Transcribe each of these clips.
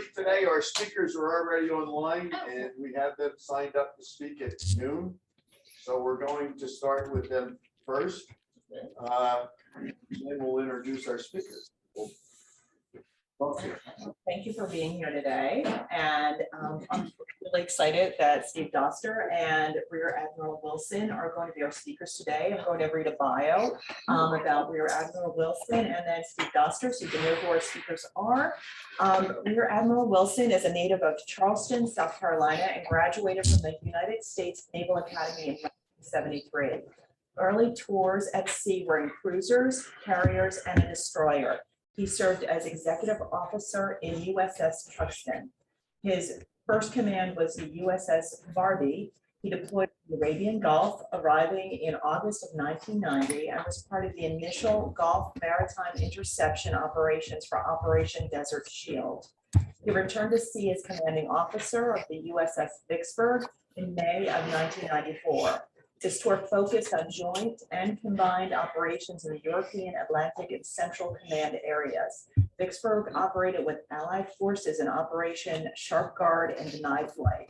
Unfortunately, today our speakers are already online and we have them signed up to speak at noon. So we're going to start with them first. Then we'll introduce our speakers. Thank you for being here today. And I'm really excited that Steve Doster and Rear Admiral Wilson are going to be our speakers today. I'm going to read a bio about Rear Admiral Wilson and then Steve Doster, so you can know who our speakers are. Rear Admiral Wilson is a native of Charleston, South Carolina, and graduated from the United States Naval Academy in 1973. Early tours at sea were in cruisers, carriers, and a destroyer. He served as executive officer in USS Truxtun. His first command was the USS Barbie. He deployed to the Arabian Gulf, arriving in August of 1990, and was part of the initial Gulf Maritime Interception operations for Operation Desert Shield. He returned to sea as commanding officer of the USS Vicksburg in May of 1994. This tour focused on joint and combined operations in the European, Atlantic, and Central Command areas. Vicksburg operated with Allied forces in Operation Sharp Guard and Denied Flight.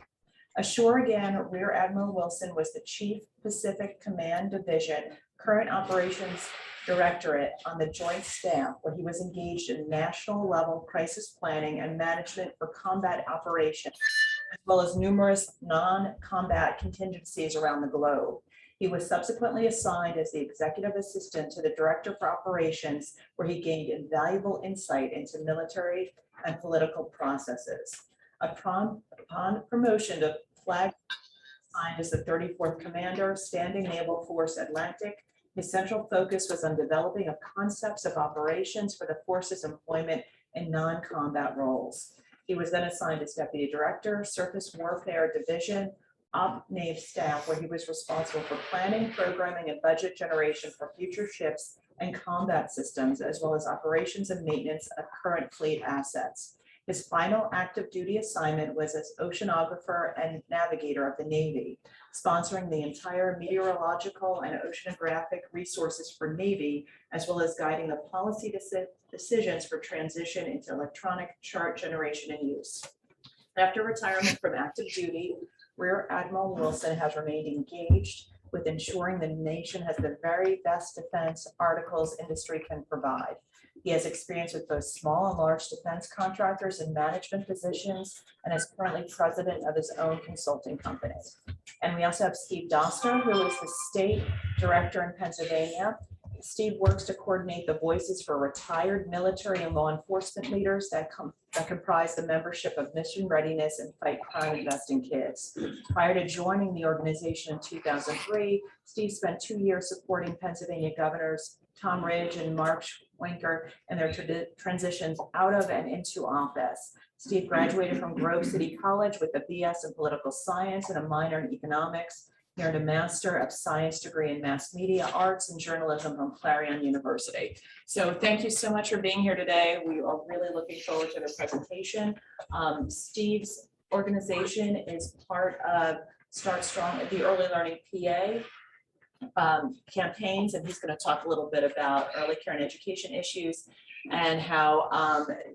Ashore again, Rear Admiral Wilson was the Chief Pacific Command Division, current Operations Directorate on the Joint Staff, where he was engaged in national level crisis planning and management for combat operations, as well as numerous non-combat contingencies around the globe. He was subsequently assigned as the executive assistant to the director for operations, where he gained invaluable insight into military and political processes. Upon promotion to flag assigned as the 34th Commander, Standing Naval Force Atlantic, his central focus was on developing of concepts of operations for the force's employment in non-combat roles. He was then assigned as Deputy Director, Surface Warfare Division, Op-Nav Staff, where he was responsible for planning, programming, and budget generation for future ships and combat systems, as well as operations and maintenance of current fleet assets. His final active duty assignment was as oceanographer and navigator of the Navy, sponsoring the entire meteorological and oceanographic resources for Navy, as well as guiding the policy decisions for transition into electronic chart generation and use. After retirement from active duty, Rear Admiral Wilson has remained engaged with ensuring the nation has the very best defense articles industry can provide. He has experience with both small and large defense contractors in management positions and is currently president of his own consulting company. And we also have Steve Doster, who is the state director in Pennsylvania. Steve works to coordinate the voices for retired military and law enforcement leaders that comprise the membership of Mission Readiness and Fight Crime Investing Kids. Prior to joining the organization in 2003, Steve spent 2 years supporting Pennsylvania governors Tom Ridge and Mark Schwenker and their transitions out of and into office. Steve graduated from Grove City College with a BS in political science and a minor in economics. He earned a Master of Science degree in Mass Media Arts and Journalism from Clarion University. So thank you so much for being here today. We are really looking forward to the presentation. Steve's organization is part of Start Strong, the Early Learning PA campaigns, and he's going to talk a little bit about early care and education issues and how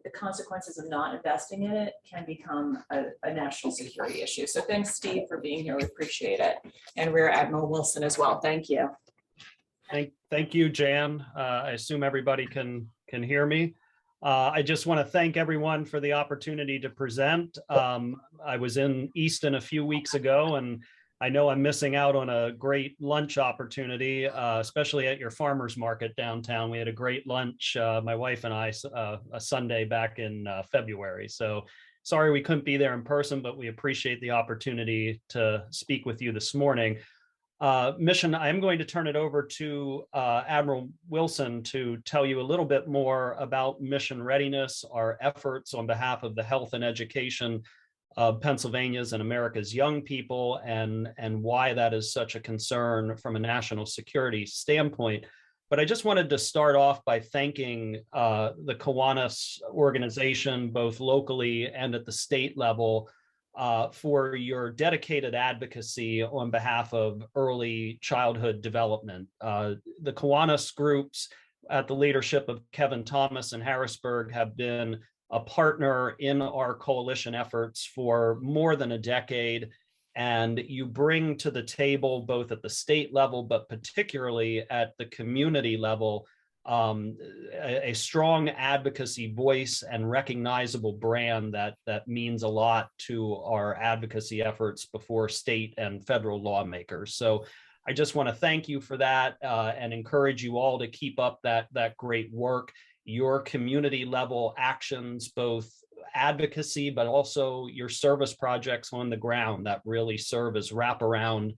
the consequences of not investing in it can become a national security issue. So thanks, Steve, for being here. We appreciate it. And Rear Admiral Wilson as well. Thank you. Thank you, Jan. I assume everybody can hear me. I just want to thank everyone for the opportunity to present. I was in Easton a few weeks ago, and I know I'm missing out on a great lunch opportunity, especially at your farmers market downtown. We had a great lunch, my wife and I, a Sunday back in February. So sorry we couldn't be there in person, but we appreciate the opportunity to speak with you this morning. Mission, I'm going to turn it over to Admiral Wilson to tell you a little bit more about mission readiness, our efforts on behalf of the health and education of Pennsylvania's and America's young people, and why that is such a concern from a national security standpoint. But I just wanted to start off by thanking the Kiwanis organization, both locally and at the state level, for your dedicated advocacy on behalf of early childhood development. The Kiwanis groups at the leadership of Kevin Thomas in Harrisburg have been a partner in our coalition efforts for more than a decade. And you bring to the table, both at the state level, but particularly at the community level, a strong advocacy voice and recognizable brand that means a lot to our advocacy efforts before state and federal lawmakers. So I just want to thank you for that and encourage you all to keep up that great work. Your community level actions, both advocacy, but also your service projects on the ground that really serve as wraparound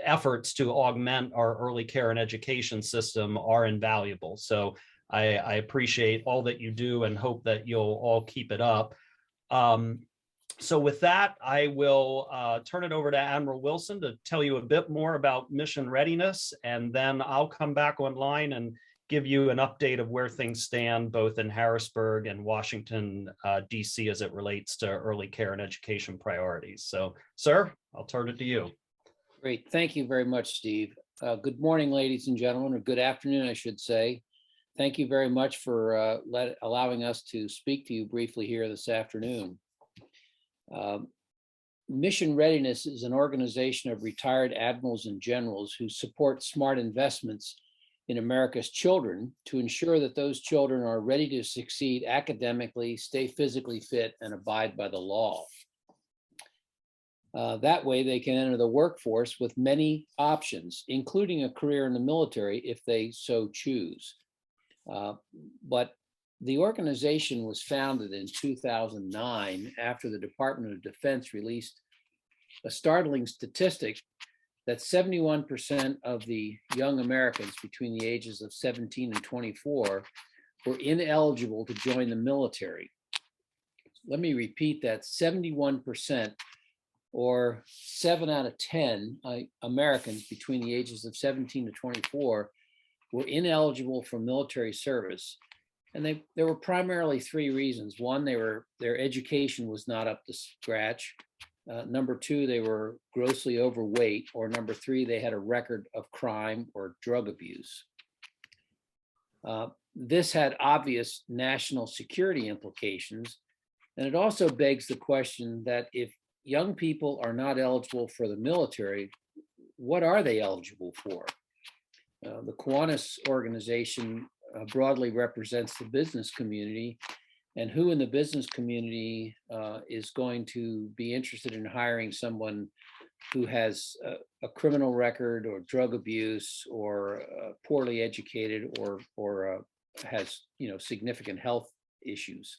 efforts to augment our early care and education system are invaluable. So I appreciate all that you do and hope that you'll all keep it up. So with that, I will turn it over to Admiral Wilson to tell you a bit more about mission readiness, and then I'll come back online and give you an update of where things stand both in Harrisburg and Washington, DC, as it relates to early care and education priorities. So, sir, I'll turn it to you. Great. Thank you very much, Steve. Good morning, ladies and gentlemen, or good afternoon, I should say. Thank you very much for allowing us to speak to you briefly here this afternoon. Mission Readiness is an organization of retired admirals and generals who support smart investments in America's children to ensure that those children are ready to succeed academically, stay physically fit, and abide by the law. That way they can enter the workforce with many options, including a career in the military if they so choose. But the organization was founded in 2009 after the Department of Defense released a startling statistic that 71% of the young Americans between the ages of 17 and 24 were ineligible to join the military. Let me repeat that: 71%, or 7 out of 10 Americans between the ages of 17 to 24 were ineligible for military service. And there were primarily three reasons. One, their education was not up to scratch. Number two, they were grossly overweight, or number three, they had a record of crime or drug abuse. This had obvious national security implications. And it also begs the question that if young people are not eligible for the military, what are they eligible for? The Kiwanis organization broadly represents the business community, and who in the business community is going to be interested in hiring someone who has a criminal record or drug abuse or poorly educated or has significant health issues.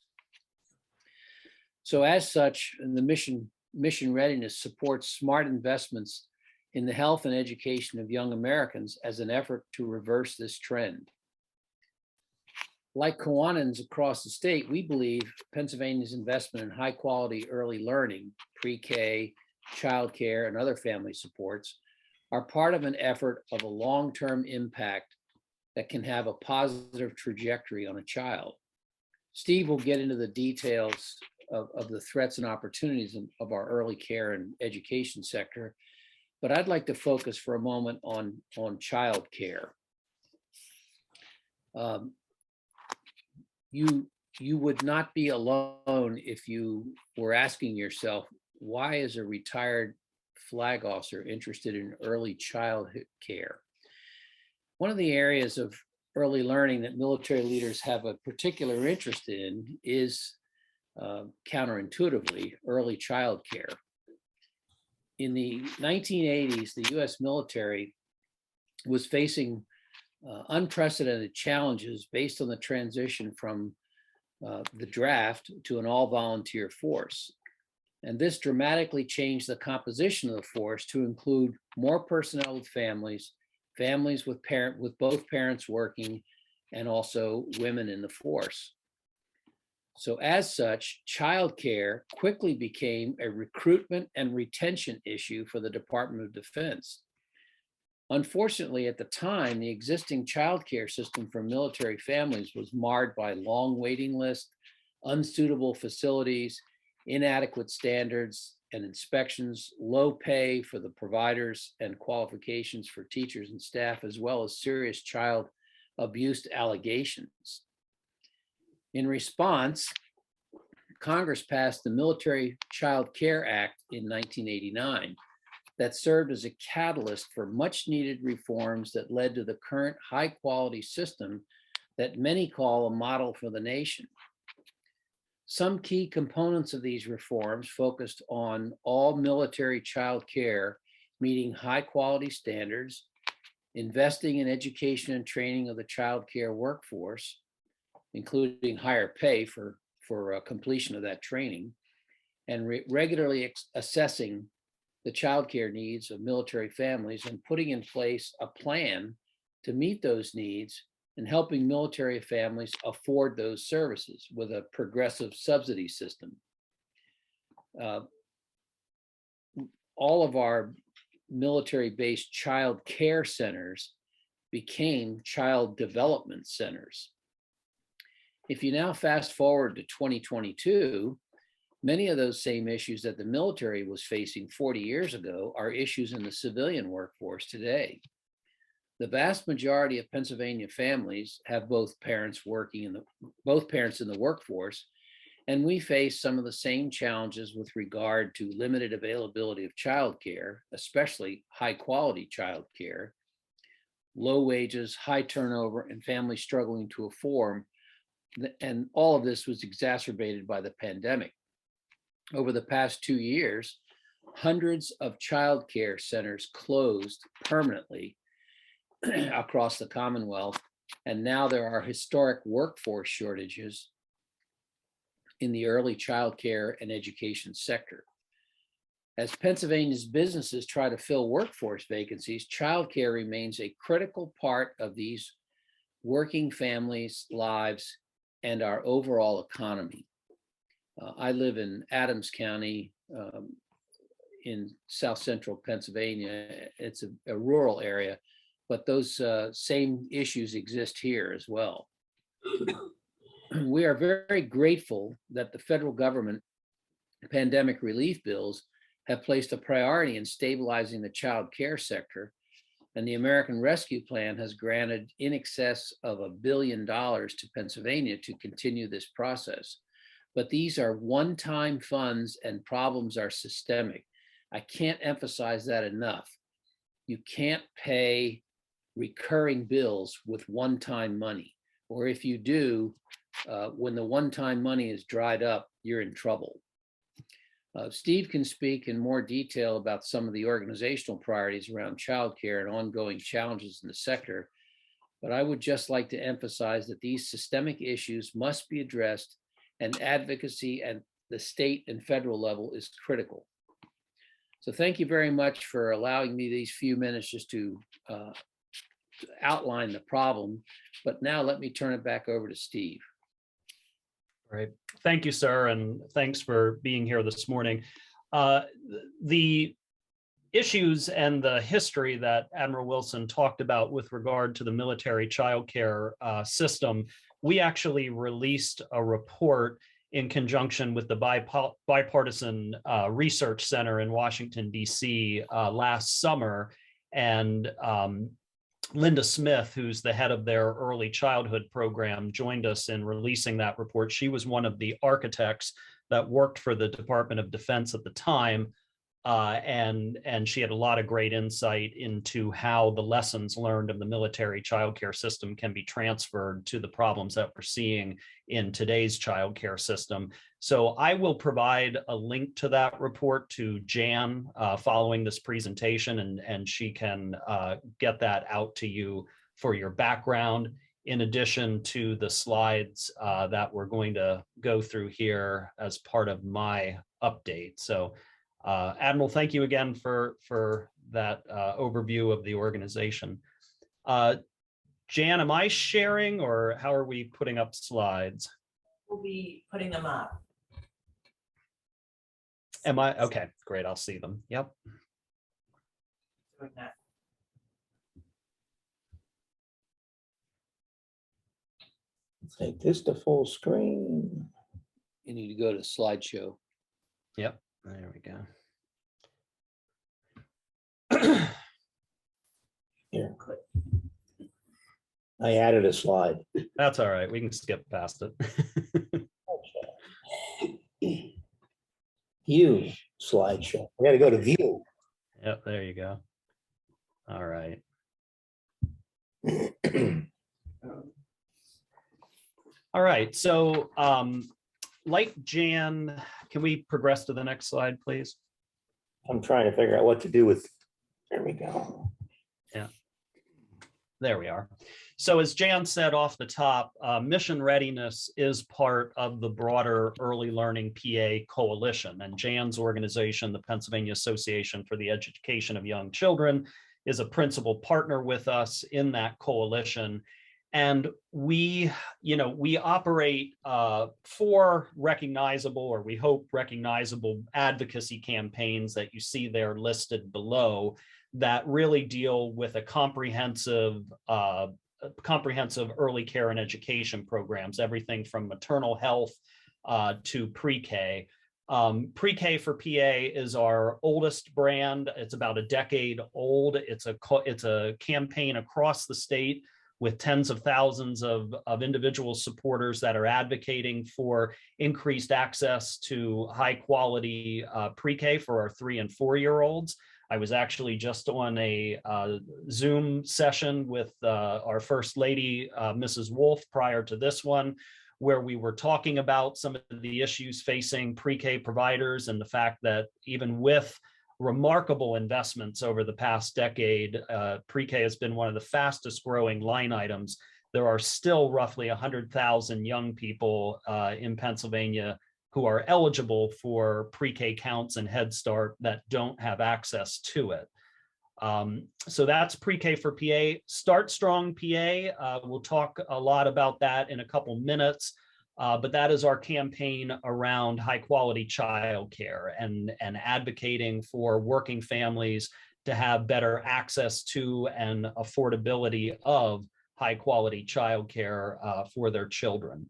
So as such, the mission readiness supports smart investments in the health and education of young Americans as an effort to reverse this trend. Like Kiwanis across the state, we believe Pennsylvania's investment in high quality early learning, pre-K, childcare, and other family supports are part of an effort of a long-term impact that can have a positive trajectory on a child. Steve will get into the details of the threats and opportunities of our early care and education sector, but I'd like to focus for a moment on child care. You would not be alone if you were asking yourself, why is a retired flag officer interested in early childhood care? One of the areas of early learning that military leaders have a particular interest in is counterintuitively early child care. In the 1980s, the US military was facing unprecedented challenges based on the transition from the draft to an all-volunteer force. And this dramatically changed the composition of the force to include more personnel with families with both parents working, and also women in the force. So as such, childcare quickly became a recruitment and retention issue for the Department of Defense. Unfortunately, at the time, the existing childcare system for military families was marred by long waiting lists, unsuitable facilities, inadequate standards and inspections, low pay for the providers, and qualifications for teachers and staff, as well as serious child abuse allegations. In response, Congress passed the Military Child Care Act in 1989 that served as a catalyst for much needed reforms that led to the current high quality system that many call a model for the nation. Some key components of these reforms focused on all military child care meeting high quality standards, investing in education and training of the child care workforce, including higher pay for completion of that training, and regularly assessing the child care needs of military families and putting in place a plan to meet those needs and helping military families afford those services with a progressive subsidy system. All of our military-based child care centers became child development centers. If you now fast forward to 2022, many of those same issues that the military was facing 40 years ago are issues in the civilian workforce today. The vast majority of Pennsylvania families have both parents in the workforce, and we face some of the same challenges with regard to limited availability of childcare, especially high quality childcare, low wages, high turnover, and families struggling to afford. And all of this was exacerbated by the pandemic. Over the past 2 years, hundreds of child care centers closed permanently across the Commonwealth, and now there are historic workforce shortages in the early child care and education sector. As Pennsylvania's businesses try to fill workforce vacancies, child care remains a critical part of these working families' lives and our overall economy. I live in Adams County in South Central Pennsylvania. It's a rural area, but those same issues exist here as well. We are very grateful that the federal government pandemic relief bills have placed a priority in stabilizing the child care sector, and the American Rescue Plan has granted in excess of $1 billion to Pennsylvania to continue this process. But these are one-time funds and problems are systemic. I can't emphasize that enough. You can't pay recurring bills with one-time money, or if you do, when the one-time money is dried up, you're in trouble. Steve can speak in more detail about some of the organizational priorities around childcare and ongoing challenges in the sector, but I would just like to emphasize that these systemic issues must be addressed, and advocacy at the state and federal level is critical. So thank you very much for allowing me these few minutes just to outline the problem, but now let me turn it back over to Steve. All right. Thank you, sir, and thanks for being here this morning. The issues and the history that Admiral Wilson talked about with regard to the military child care system, we actually released a report in conjunction with the Bipartisan Research Center in Washington, DC last summer. And Linda Smith, who's the head of their early childhood program, joined us in releasing that report. She was one of the architects that worked for the Department of Defense at the time. And she had a lot of great insight into how the lessons learned of the military childcare system can be transferred to the problems that we're seeing in today's childcare system. So I will provide a link to that report to Jan following this presentation, and she can get that out to you for your background, in addition to the slides that we're going to go through here as part of my update. So Admiral, thank you again for that overview of the organization. Jan, am I sharing, or how are we putting up slides? We'll be putting them up. Am I? Okay, great. I'll see them. Yep. Doing that. Take this to full screen. You need to go to slideshow. Yep. There we go. Here. I added a slide. That's all right. We can skip past it. View slideshow. We got to go to view. Yep, there you go. All right. All right. So like Jan, can we progress to the next slide, please? I'm trying to figure out what to do with, there we go. There we are. So as Jan said off the top, mission readiness is part of the broader early learning PA coalition, and Jan's organization, the Pennsylvania Association for the Education of Young Children, is a principal partner with us in that coalition. And we operate 4 recognizable, or we hope recognizable, advocacy campaigns that you see there listed below that really deal with a comprehensive early care and education programs, everything from maternal health to pre-K. Pre-K for PA is our oldest brand. It's about a decade old. It's a campaign across the state with tens of thousands of individual supporters that are advocating for increased access to high quality pre-K for our 3 and 4-year-olds. I was actually just on a Zoom session with our First Lady, Mrs. Wolf, prior to this one, where we were talking about some of the issues facing pre-K providers and the fact that even with remarkable investments over the past decade, pre-K has been one of the fastest growing line items. There are still roughly 100,000 young people in Pennsylvania who are eligible for pre-K counts and Head Start that don't have access to it. So that's pre-K for PA. Start Strong PA, we'll talk a lot about that in a couple minutes, but that is our campaign around high quality childcare and advocating for working families to have better access to and affordability of high quality childcare for their children.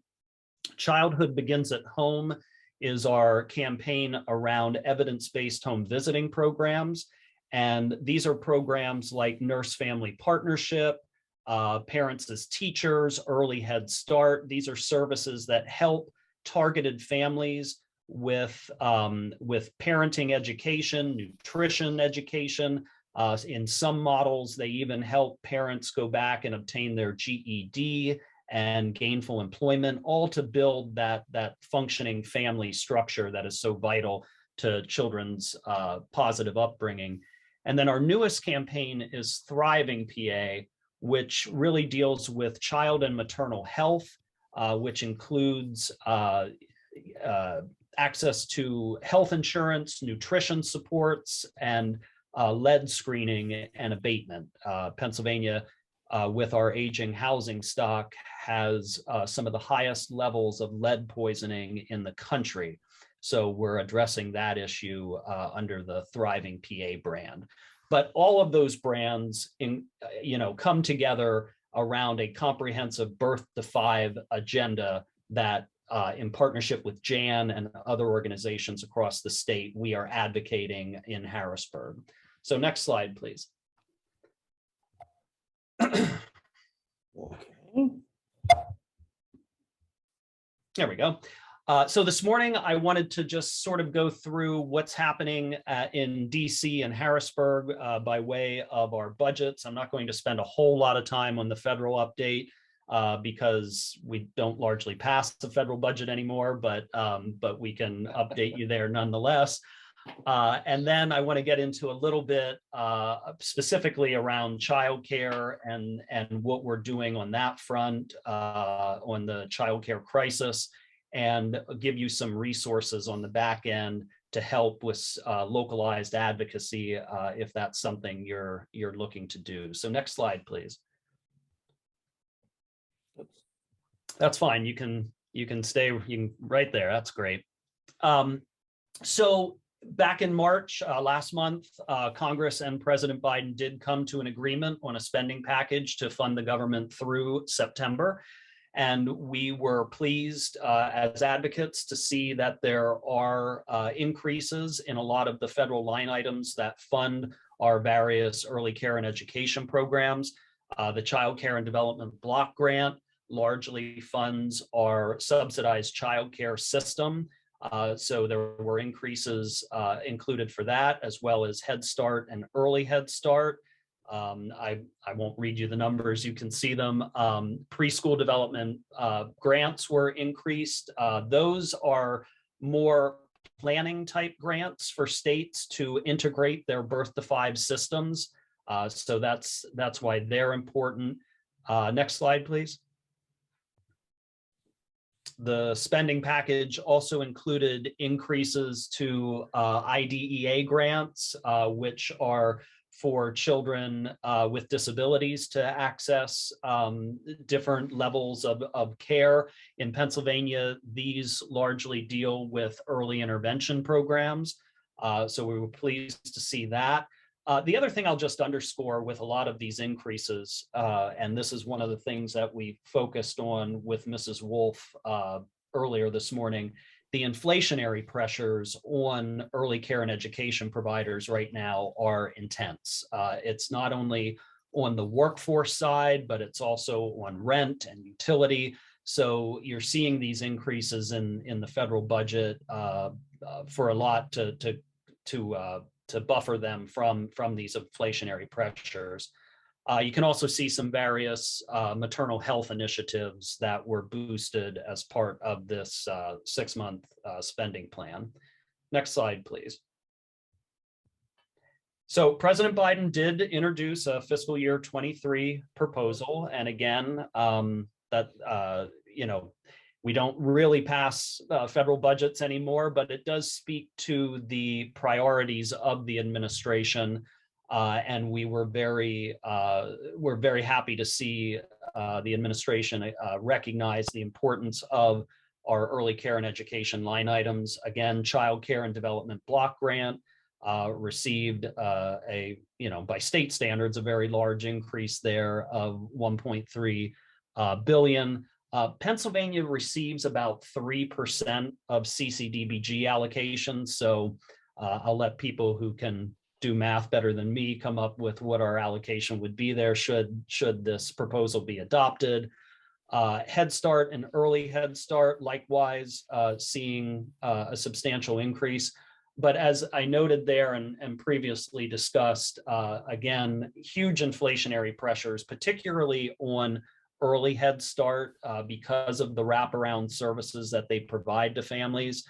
Childhood Begins at Home is our campaign around evidence-based home visiting programs. And these are programs like Nurse Family Partnership, Parents as Teachers, Early Head Start. These are services that help targeted families with parenting education, nutrition education. In some models, they even help parents go back and obtain their GED and gainful employment, all to build that functioning family structure that is so vital to children's positive upbringing. And then our newest campaign is Thriving PA, which really deals with child and maternal health, which includes access to health insurance, nutrition supports, and lead screening and abatement. Pennsylvania, with our aging housing stock, has some of the highest levels of lead poisoning in the country. So we're addressing that issue under the Thriving PA brand. But all of those brands come together around a comprehensive Birth to 5 agenda that in partnership with Jan and other organizations across the state, we are advocating in Harrisburg. So next slide, please. Okay. There we go. So this morning, I wanted to just sort of go through what's happening in DC and Harrisburg by way of our budgets. I'm not going to spend a whole lot of time on the federal update because we don't largely pass the federal budget anymore, but we can update you there nonetheless. And then I want to get into a little bit specifically around childcare and what we're doing on that front on the childcare crisis, and give you some resources on the back end to help with localized advocacy if that's something you're looking to do. So next slide, please. That's fine. You can stay right there. That's great. So back in March last month, Congress and President Biden did come to an agreement on a spending package to fund the government through September. And we were pleased as advocates to see that there are increases in a lot of the federal line items that fund our various early care and education programs. The Child Care and Development Block Grant largely funds our subsidized child care system. So there were increases included for that, as well as Head Start and Early Head Start. I won't read you the numbers, you can see them. Preschool development grants were increased. Those are more planning type grants for states to integrate their birth to 5 systems. So that's why they're important. Next slide, please. The spending package also included increases to IDEA grants, which are for children with disabilities to access different levels of care. In Pennsylvania, these largely deal with early intervention programs. So we were pleased to see that. The other thing I'll just underscore with a lot of these increases, and this is one of the things that we focused on with Mrs. Wolf earlier this morning, the inflationary pressures on early care and education providers right now are intense. It's not only on the workforce side, but it's also on rent and utility. So you're seeing these increases in the federal budget for a lot to buffer them from these inflationary pressures. You can also see some various maternal health initiatives that were boosted as part of this 6-month spending plan. Next slide, please. So President Biden did introduce a fiscal year 23 proposal. And again, we don't really pass federal budgets anymore, but it does speak to the priorities of the administration. And we're very happy to see the administration recognize the importance of our early care and education line items. Again, Child Care and Development Block Grant received by state standards, a very large increase there of $1.3 billion. Pennsylvania receives about 3% of CCDBG allocations. So I'll let people who can do math better than me come up with what our allocation would be there should this proposal be adopted. Head Start and Early Head Start, likewise, seeing a substantial increase. But as I noted there and previously discussed, again, huge inflationary pressures, particularly on Early Head Start because of the wraparound services that they provide to families.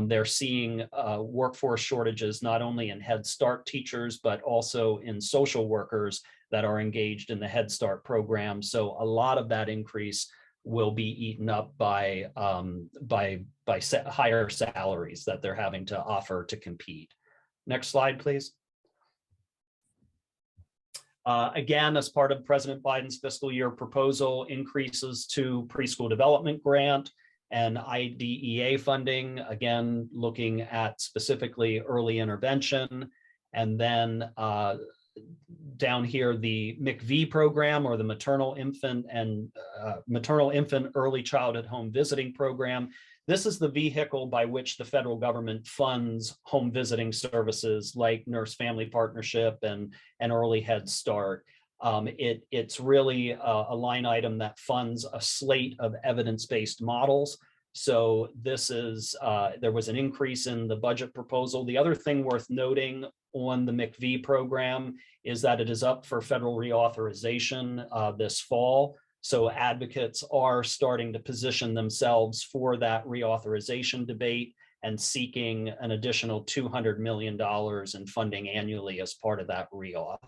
They're seeing workforce shortages, not only in Head Start teachers, but also in social workers that are engaged in the Head Start program. So a lot of that increase will be eaten up by higher salaries that they're having to offer to compete. Next slide, please. Again, as part of President Biden's fiscal year proposal, increases to preschool development grant and IDEA funding, again, looking at specifically early intervention. And then down here, the MCV program, or the Maternal Infant Early Childhood Home Visiting Program. This is the vehicle by which the federal government funds home visiting services like Nurse Family Partnership and Early Head Start. It's really a line item that funds a slate of evidence-based models. So this is, there was an increase in the budget proposal. The other thing worth noting on the MCV program is that it is up for federal reauthorization this fall. So advocates are starting to position themselves for that reauthorization debate and seeking an additional $200 million in funding annually as part of that reauth.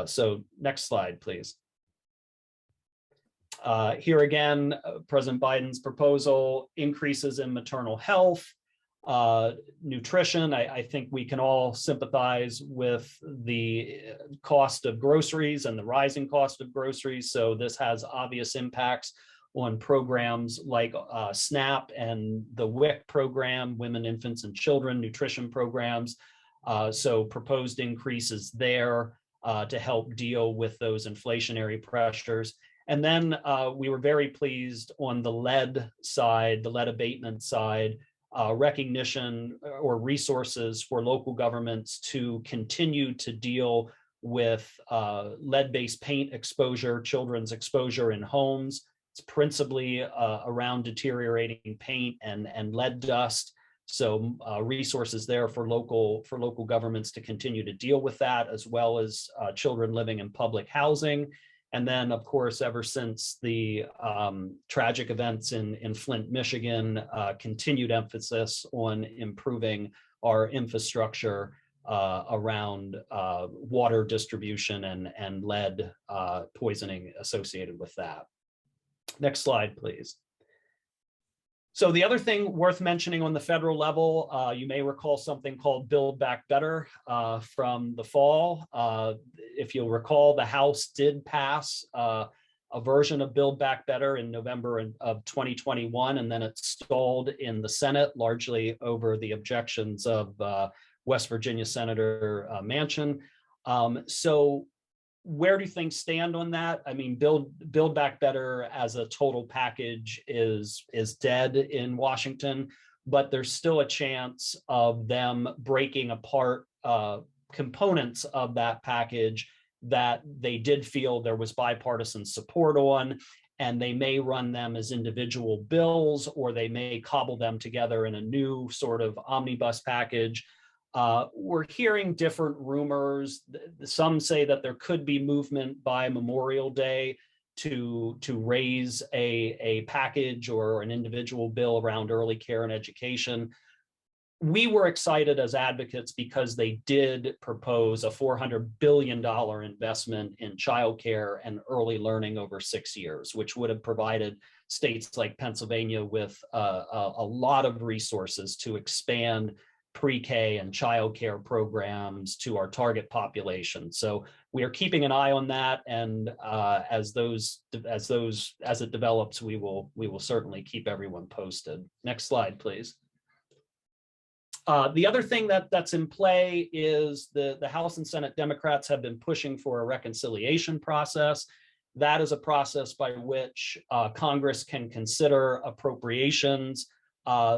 So next slide, please. Here again, President Biden's proposal, increases in maternal health, nutrition. I think we can all sympathize with the cost of groceries and the rising cost of groceries. So this has obvious impacts on programs like SNAP and the WIC program, Women, Infants, and Children Nutrition Programs. So proposed increases there to help deal with those inflationary pressures. And then we were very pleased on the lead side, the lead abatement side, recognition or resources for local governments to continue to deal with lead-based paint exposure, children's exposure in homes. It's principally around deteriorating paint and lead dust. So resources there for local governments to continue to deal with that, as well as children living in public housing. And then, of course, ever since the tragic events in Flint, Michigan, continued emphasis on improving our infrastructure around water distribution and lead poisoning associated with that. Next slide, please. So the other thing worth mentioning on the federal level, you may recall something called Build Back Better from the fall. If you'll recall, the House did pass a version of Build Back Better in November of 2021, and then it stalled in the Senate, largely over the objections of West Virginia Senator Manchin. So where do things stand on that? I mean, Build Back Better as a total package is dead in Washington, but there's still a chance of them breaking apart components of that package that they did feel there was bipartisan support on, and they may run them as individual bills, or they may cobble them together in a new sort of omnibus package. We're hearing different rumors. Some say that there could be movement by Memorial Day to raise a package or an individual bill around early care and education. We were excited as advocates because they did propose a $400 billion investment in childcare and early learning over 6 years, which would have provided states like Pennsylvania with a lot of resources to expand pre-K and childcare programs to our target population. So we are keeping an eye on that, and as it develops, we will certainly keep everyone posted. Next slide, please. The other thing that's in play is the House and Senate Democrats have been pushing for a reconciliation process. That is a process by which Congress can consider appropriations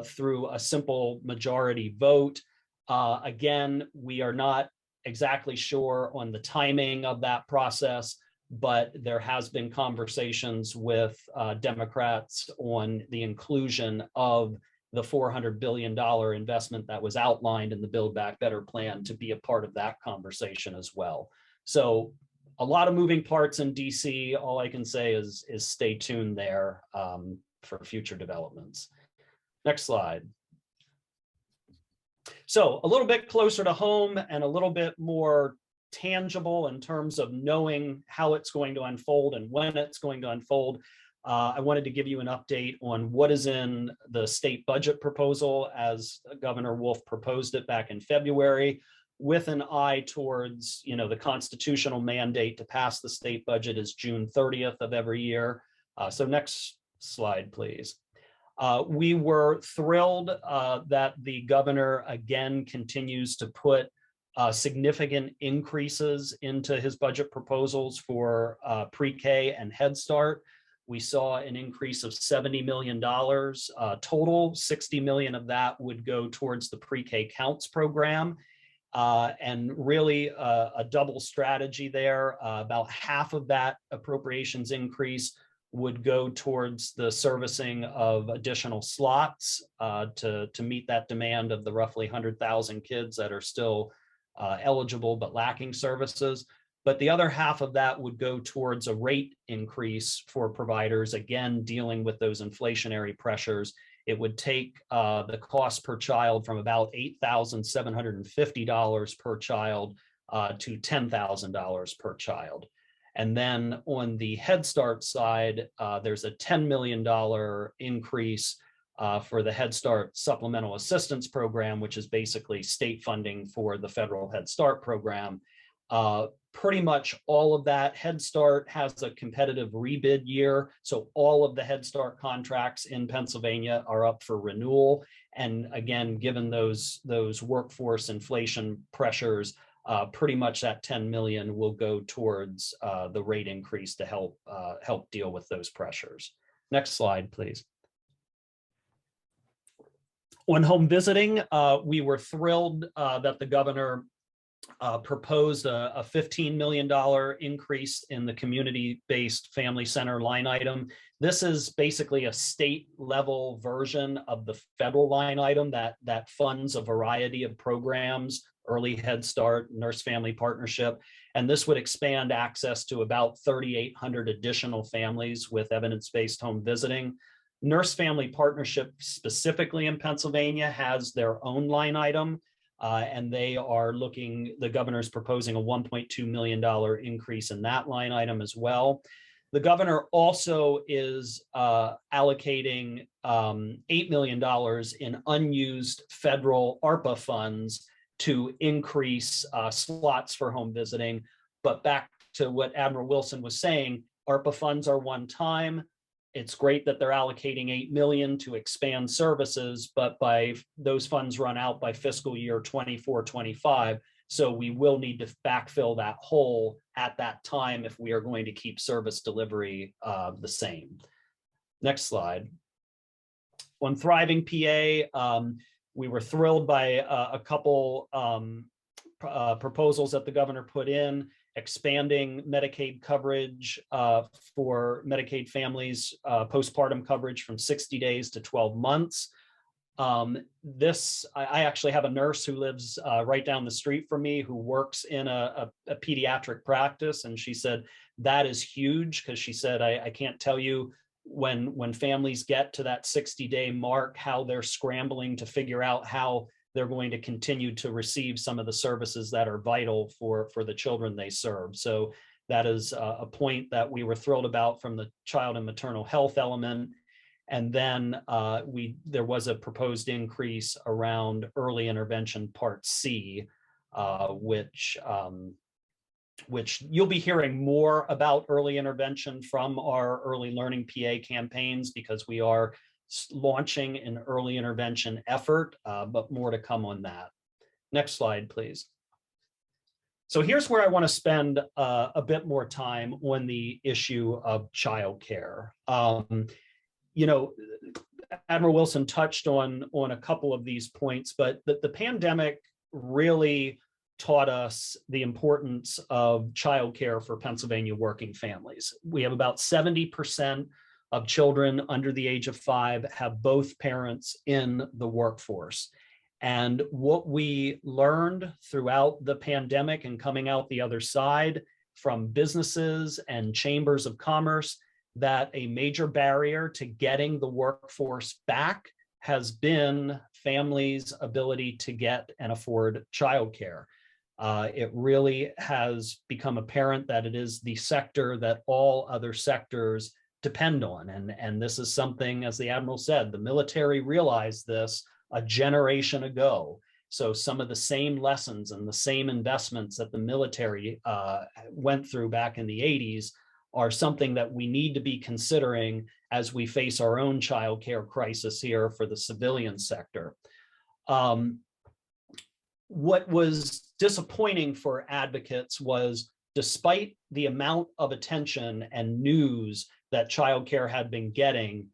through a simple majority vote. Again, we are not exactly sure on the timing of that process, but there has been conversations with Democrats on the inclusion of the $400 billion investment that was outlined in the Build Back Better plan to be a part of that conversation as well. So a lot of moving parts in DC. All I can say is stay tuned there for future developments. Next slide. So a little bit closer to home and a little bit more tangible in terms of knowing how it's going to unfold and when it's going to unfold. I wanted to give you an update on what is in the state budget proposal as Governor Wolf proposed it back in February, with an eye towards, the constitutional mandate to pass the state budget is June 30th of every year. So next slide, please. We were thrilled that the governor again continues to put significant increases into his budget proposals for pre-K and Head Start. We saw an increase of $70 million total. 60 million of that would go towards the pre-K counts program. And really a double strategy there. About half of that appropriations increase would go towards the servicing of additional slots to meet that demand of the roughly 100,000 kids that are still eligible but lacking services. But the other half of that would go towards a rate increase for providers, again, dealing with those inflationary pressures. It would take the cost per child from about $8,750 per child to $10,000 per child. And then on the Head Start side, there's a $10 million increase for the Head Start Supplemental Assistance Program, which is basically state funding for the federal Head Start program. Pretty much all of that. Head Start has a competitive rebid year, so all of the Head Start contracts in Pennsylvania are up for renewal. And again, given those workforce inflation pressures, pretty much that 10 million will go towards the rate increase to help deal with those pressures. Next slide, please. On home visiting, we were thrilled that the governor proposed a $15 million increase in the community-based family center line item. This is basically a state level version of the federal line item that funds a variety of programs, early Head Start, Nurse Family Partnership, and this would expand access to about 3,800 additional families with evidence-based home visiting. Nurse Family Partnership specifically in Pennsylvania has their own line item, and they are the governor's proposing a $1.2 million increase in that line item as well. The governor also is allocating $8 million in unused federal ARPA funds to increase slots for home visiting. But back to what Admiral Wilson was saying, ARPA funds are one time. It's great that they're allocating $8 million to expand services, but by those funds run out by fiscal year 24-25. So we will need to backfill that hole at that time if we are going to keep service delivery the same. Next slide. On Thriving PA, we were thrilled by a couple proposals that the governor put in, expanding Medicaid coverage for Medicaid families, postpartum coverage from 60 days to 12 months. I actually have a nurse who lives right down the street from me who works in a pediatric practice. And she said, that is huge, because she said, I can't tell you when families get to that 60-day mark, how they're scrambling to figure out how they're going to continue to receive some of the services that are vital for the children they serve. So that is a point that we were thrilled about from the child and maternal health element. And then there was a proposed increase around early intervention Part C, which you'll be hearing more about early intervention from our early learning PA campaigns, because we are launching an early intervention effort, but more to come on that. Next slide, please. So here's where I want to spend a bit more time on the issue of childcare. You know, Admiral Wilson touched on a couple of these points, but the pandemic really taught us the importance of childcare for Pennsylvania working families. We have about 70% of children under the age of 5 have both parents in the workforce. And what we learned throughout the pandemic and coming out the other side from businesses and chambers of commerce, that a major barrier to getting the workforce back has been families' ability to get and afford childcare. It really has become apparent that it is the sector that all other sectors depend on. And this is something, as the Admiral said, the military realized this a generation ago. So some of the same lessons and the same investments that the military went through back in the 80s are something that we need to be considering as we face our own childcare crisis here for the civilian sector. What was disappointing for advocates was, despite the amount of attention and news that childcare had been getting,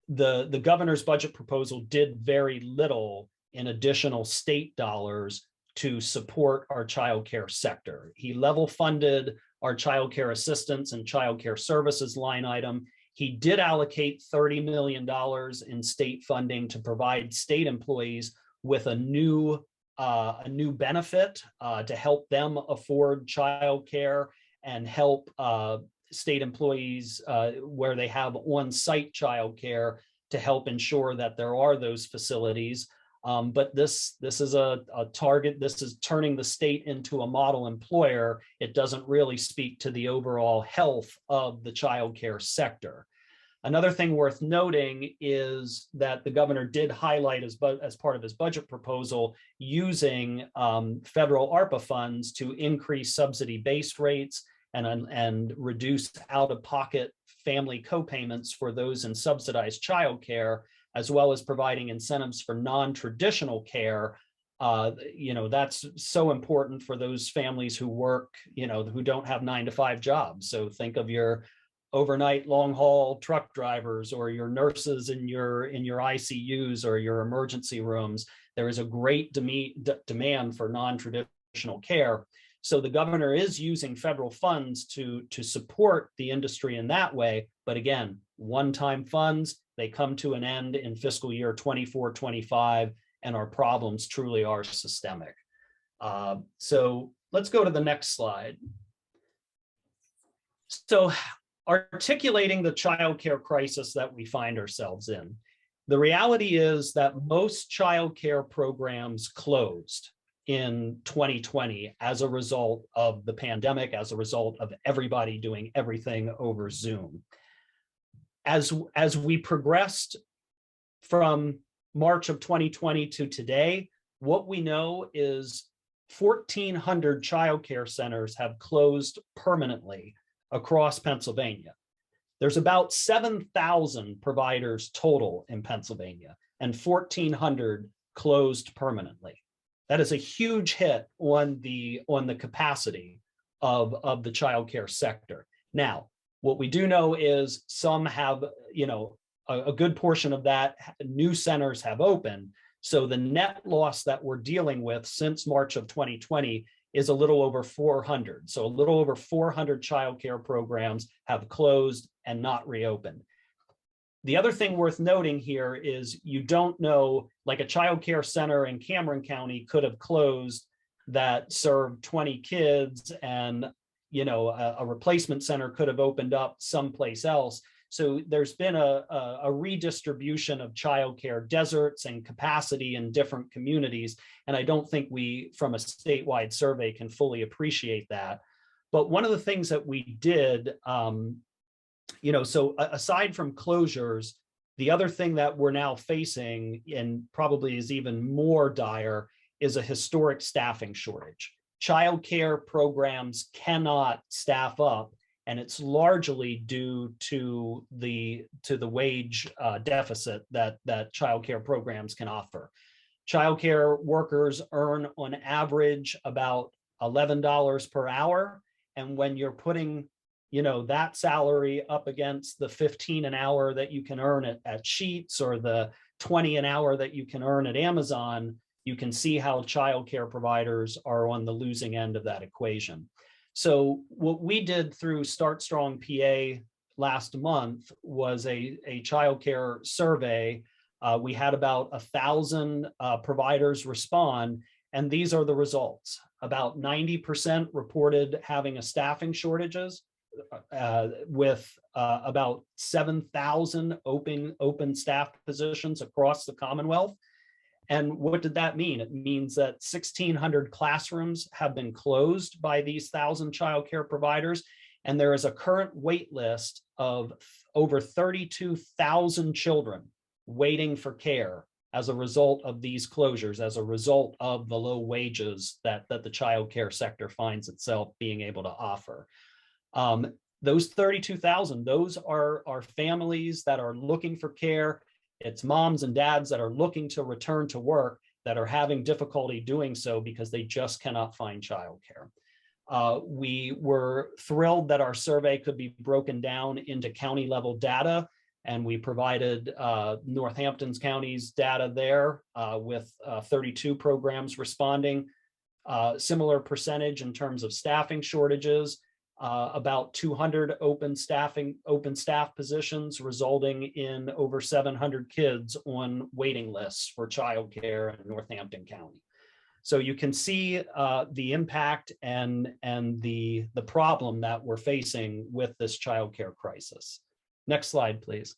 the governor's budget proposal did very little in additional state dollars to support our childcare sector. He level funded our childcare assistance and childcare services line item. He did allocate $30 million in state funding to provide state employees with a new benefit to help them afford childcare and help state employees where they have on-site childcare to help ensure that there are those facilities. But this is a target. This is turning the state into a model employer. It doesn't really speak to the overall health of the childcare sector. Another thing worth noting is that the governor did highlight as part of his budget proposal using federal ARPA funds to increase subsidy base rates and reduce out-of-pocket family co-payments for those in subsidized childcare, as well as providing incentives for non-traditional care. That's so important for those families who work, who don't have 9-to-5 jobs. So think of your overnight long haul truck drivers or your nurses in your ICUs or your emergency rooms. There is a great demand for non-traditional additional care. So the governor is using federal funds to support the industry in that way. But again, one-time funds, they come to an end in fiscal year 24-25, and our problems truly are systemic. So let's go to the next slide. So articulating the childcare crisis that we find ourselves in. The reality is that most childcare programs closed in 2020 as a result of the pandemic, as a result of everybody doing everything over Zoom. As we progressed from March of 2020 to today, what we know is 1,400 childcare centers have closed permanently across Pennsylvania. There's about 7,000 providers total in Pennsylvania, and 1,400 closed permanently. That is a huge hit on the capacity of the childcare sector. Now, what we do know is some have, a good portion of that, new centers have opened. So the net loss that we're dealing with since March of 2020 is a little over 400. So a little over 400 childcare programs have closed and not reopened. The other thing worth noting here is you don't know, like a childcare center in Cameron County could have closed that served 20 kids, and a replacement center could have opened up someplace else. So there's been a redistribution of childcare deserts and capacity in different communities. And I don't think we, from a statewide survey, can fully appreciate that. But one of the things that we did, so aside from closures, the other thing that we're now facing, and probably is even more dire, is a historic staffing shortage. Childcare programs cannot staff up, and it's largely due to the wage deficit that childcare programs can offer. Childcare workers earn on average about $11 per hour, and when you're putting that salary up against the 15 an hour that you can earn at Sheets, or the 20 an hour that you can earn at Amazon, you can see how childcare providers are on the losing end of that equation. So what we did through Start Strong PA last month was a childcare survey. We had about 1,000 providers respond, and these are the results. About 90% reported having a staffing shortages, with about 7,000 open staff positions across the Commonwealth. And what did that mean? It means that 1,600 classrooms have been closed by these 1,000 childcare providers, and there is a current wait list of over 32,000 children waiting for care as a result of these closures, as a result of the low wages that the childcare sector finds itself being able to offer. Those 32,000, those are families that are looking for care. It's moms and dads that are looking to return to work that are having difficulty doing so because they just cannot find childcare. We were thrilled that our survey could be broken down into county level data, and we provided Northampton County's data there with 32 programs responding. Similar percentage in terms of staffing shortages. About 200 open staff positions, resulting in over 700 kids on waiting lists for childcare in Northampton County. So you can see the impact and the problem that we're facing with this childcare crisis. Next slide, please.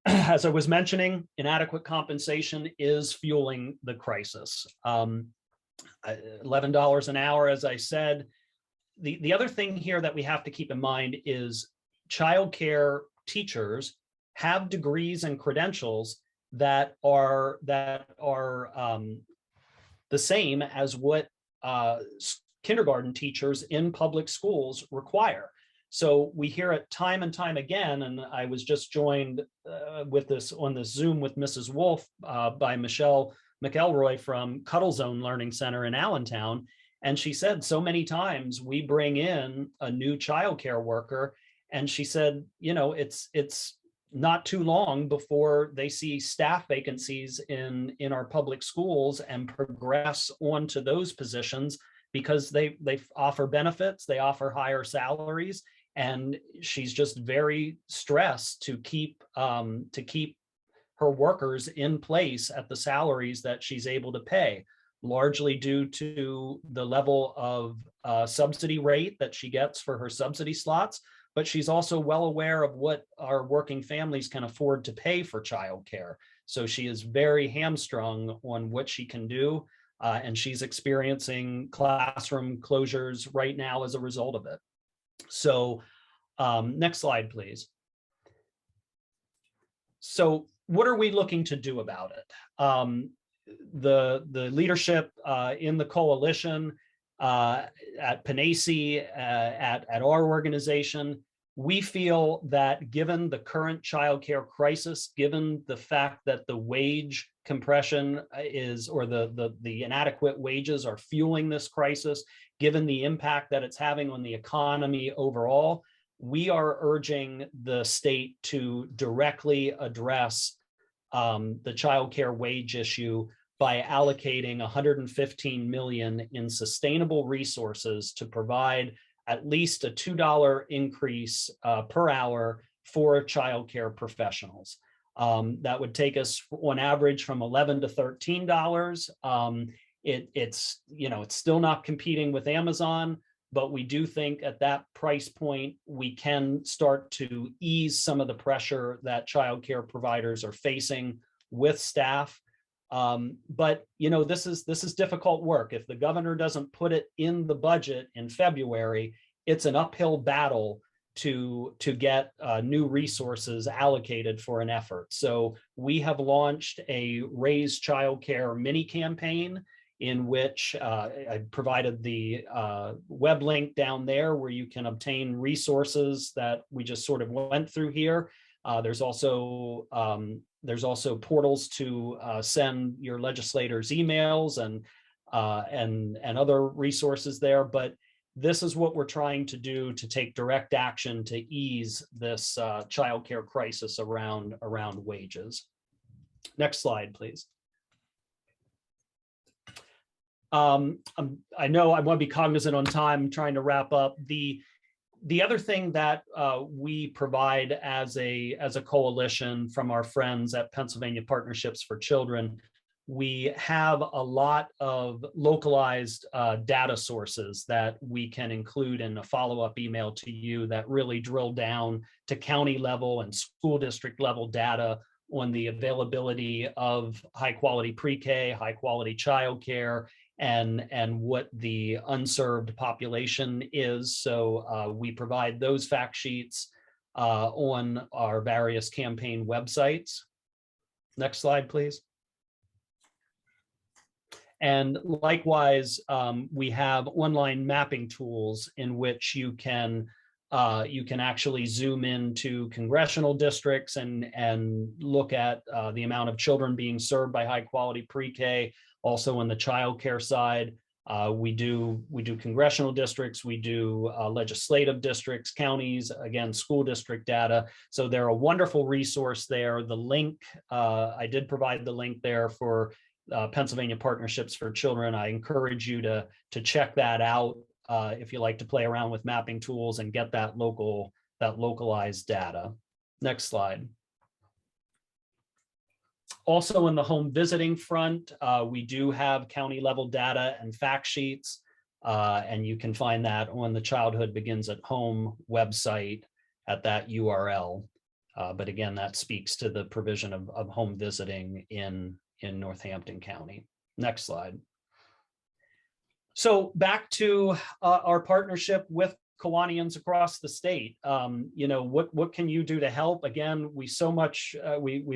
As I was mentioning, inadequate compensation is fueling the crisis. $11 an hour, as I said. The other thing here that we have to keep in mind is childcare teachers have degrees and credentials that are the same as what kindergarten teachers in public schools require. So we hear it time and time again, and I was just joined on this Zoom with Mrs. Wolf by Michelle McElroy from Cuddle Zone Learning Center in Allentown. And she said so many times we bring in a new childcare worker, and she said, it's not too long before they see staff vacancies in our public schools and progress onto those positions because they offer benefits, they offer higher salaries, and she's just very stressed to keep her workers in place at the salaries that she's able to pay, largely due to the level of subsidy rate that she gets for her subsidy slots. But she's also well aware of what our working families can afford to pay for childcare. So she is very hamstrung on what she can do. And she's experiencing classroom closures right now as a result of it. So next slide, please. So what are we looking to do about it? The leadership in the coalition at PennAYC, at our organization, we feel that given the current childcare crisis, given the fact that the wage compression or the inadequate wages are fueling this crisis, given the impact that it's having on the economy overall, we are urging the state to directly address the childcare wage issue by allocating $115 million in sustainable resources to provide at least a $2 increase per hour for childcare professionals. That would take us on average from $11 to $13. It's still not competing with Amazon, but we do think at that price point, we can start to ease some of the pressure that childcare providers are facing with staff. But this is difficult work. If the governor doesn't put it in the budget in February, it's an uphill battle to get new resources allocated for an effort. So we have launched a Raise Childcare mini campaign in which I provided the web link down there where you can obtain resources that we just sort of went through here. There's also portals to send your legislators emails and other resources there. But this is what we're trying to do to take direct action to ease this childcare crisis around wages. Next slide, please. I know I want to be cognizant on time, trying to wrap up. The other thing that we provide as a coalition from our friends at Pennsylvania Partnerships for Children, we have a lot of localized data sources that we can include in a follow-up email to you that really drill down to county level and school district level data on the availability of high quality pre-K, high quality childcare, and what the unserved population is. So we provide those fact sheets on our various campaign websites. Next slide, please. And likewise, we have online mapping tools in which you can actually zoom into congressional districts and look at the amount of children being served by high quality pre-K. Also on the childcare side, we do congressional districts, we do legislative districts, counties, again, school district data. So they're a wonderful resource there. The link, I did provide the link there for Pennsylvania Partnerships for Children. I encourage you to check that out if you like to play around with mapping tools and get that localized data. Next slide. Also in the home visiting front, we do have county level data and fact sheets, and you can find that on the Childhood Begins at Home website at that URL. But again, that speaks to the provision of home visiting in Northampton County. Next slide. So back to our partnership with Kiwanians across the state. What can you do to help? Again, we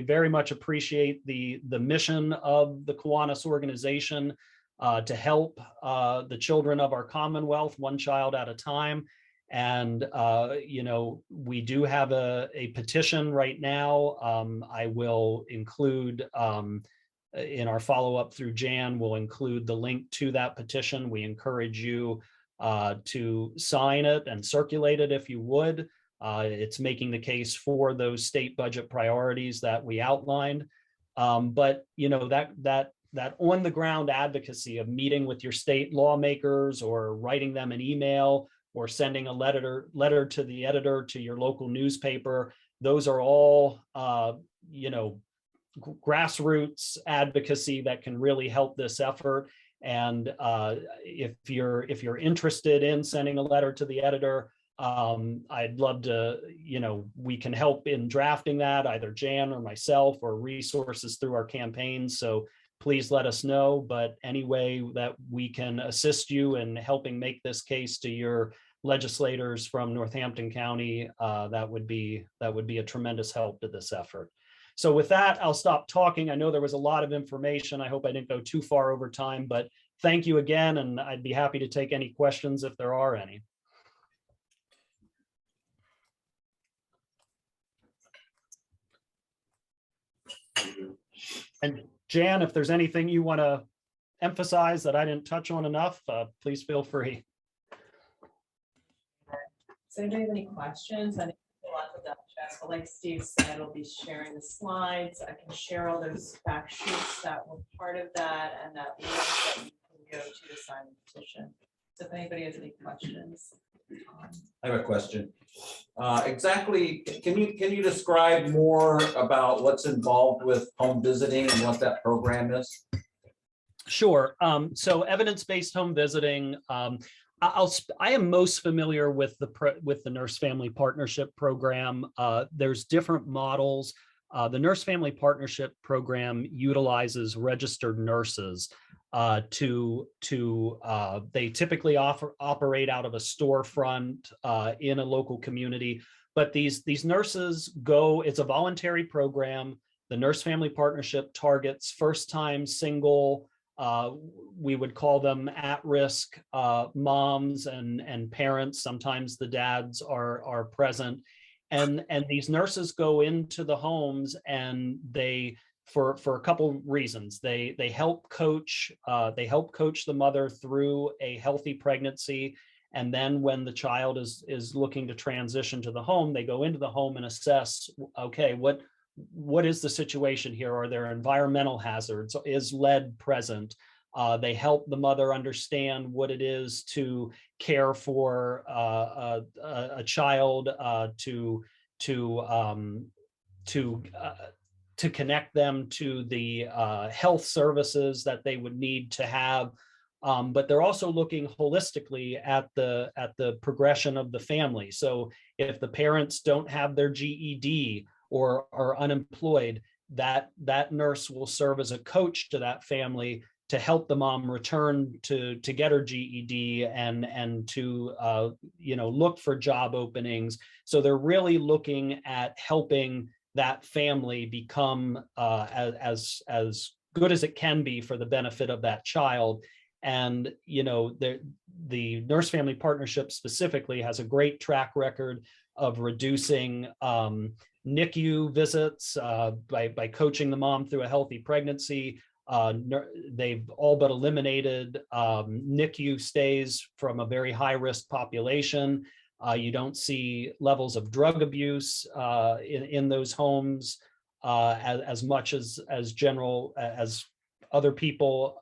very much appreciate the mission of the Kiwanis organization to help the children of our Commonwealth, one child at a time. And we do have a petition right now. I will include in our follow-up through Jan, we'll include the link to that petition. We encourage you to sign it and circulate it if you would. It's making the case for those state budget priorities that we outlined. But you know, that on the ground advocacy of meeting with your state lawmakers or writing them an email or sending a letter to the editor to your local newspaper, those are all you know, grassroots advocacy that can really help this effort. And if you're interested in sending a letter to the editor, I'd love to, you know, we can help in drafting that, either Jan or myself, or resources through our campaigns. So please let us know. But any way that we can assist you in helping make this case to your legislators from Northampton County, that would be a tremendous help to this effort. So with that, I'll stop talking. I know there was a lot of information. I hope I didn't go too far over time, but thank you again, and I'd be happy to take any questions if there are any. And Jan, if there's anything you want to emphasize that I didn't touch on enough, please feel free. Does anybody have any questions? I think lots of that chat, but like Steve said, I'll be sharing the slides. I can share all those fact sheets that were part of that, and that link that you can go to sign the petition. So if anybody has any questions. I have a question. Exactly, can you describe more about what's involved with home visiting and what that program is? Sure. So evidence-based home visiting. I am most familiar with the Nurse Family Partnership Program. There's different models. The Nurse Family Partnership Program utilizes registered nurses they typically operate out of a storefront in a local community. But these nurses go, it's a voluntary program. The Nurse Family Partnership targets first-time single, we would call them at-risk moms and parents. Sometimes the dads are present. And these nurses go into the homes, and they, for a couple reasons, they help coach the mother through a healthy pregnancy. And then when the child is looking to transition to the home, they go into the home and assess, okay, what is the situation here? Are there environmental hazards? Is lead present? They help the mother understand what it is to care for a child, to connect them to the health services that they would need to have. But they're also looking holistically at the progression of the family. So if the parents don't have their GED or are unemployed, that nurse will serve as a coach to that family to help the mom return to get her GED and to look for job openings. So they're really looking at helping that family become as good as it can be for the benefit of that child. And the Nurse Family Partnership specifically has a great track record of reducing NICU visits by coaching the mom through a healthy pregnancy. They've all but eliminated NICU stays from a very high-risk population. You don't see levels of drug abuse in those homes as much as other people.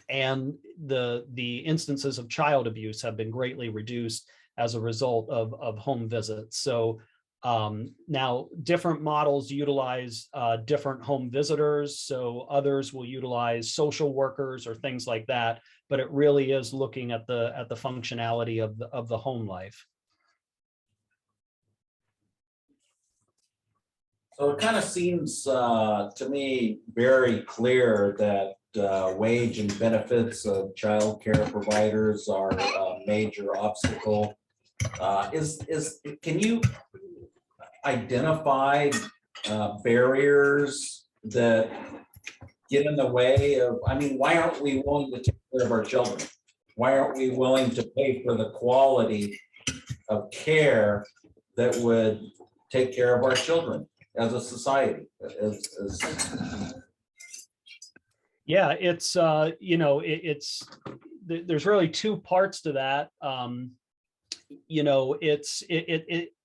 And the instances of child abuse have been greatly reduced as a result of home visits. So now different models utilize different home visitors. So others will utilize social workers or things like that, but it really is looking at the functionality of the home life. So it kind of seems to me very clear that wage and benefits of child care providers are a major obstacle. Can you identify barriers that get in the way of, why aren't we willing to take care of our children? Why aren't we willing to pay for the quality of care that would take care of our children as a society? Yeah, it's there's really two parts to that. you know,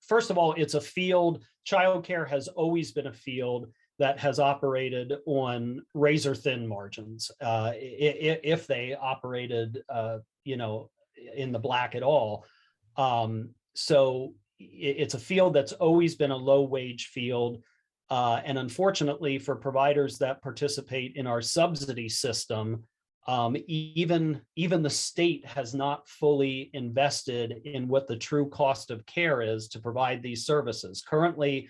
first of all, it's a field. Childcare has always been a field that has operated on razor thin margins. If they operated, you know, in the black at all. So it's a field that's always been a low wage field. And unfortunately for providers that participate in our subsidy system, even the state has not fully invested in what the true cost of care is to provide these services. Currently,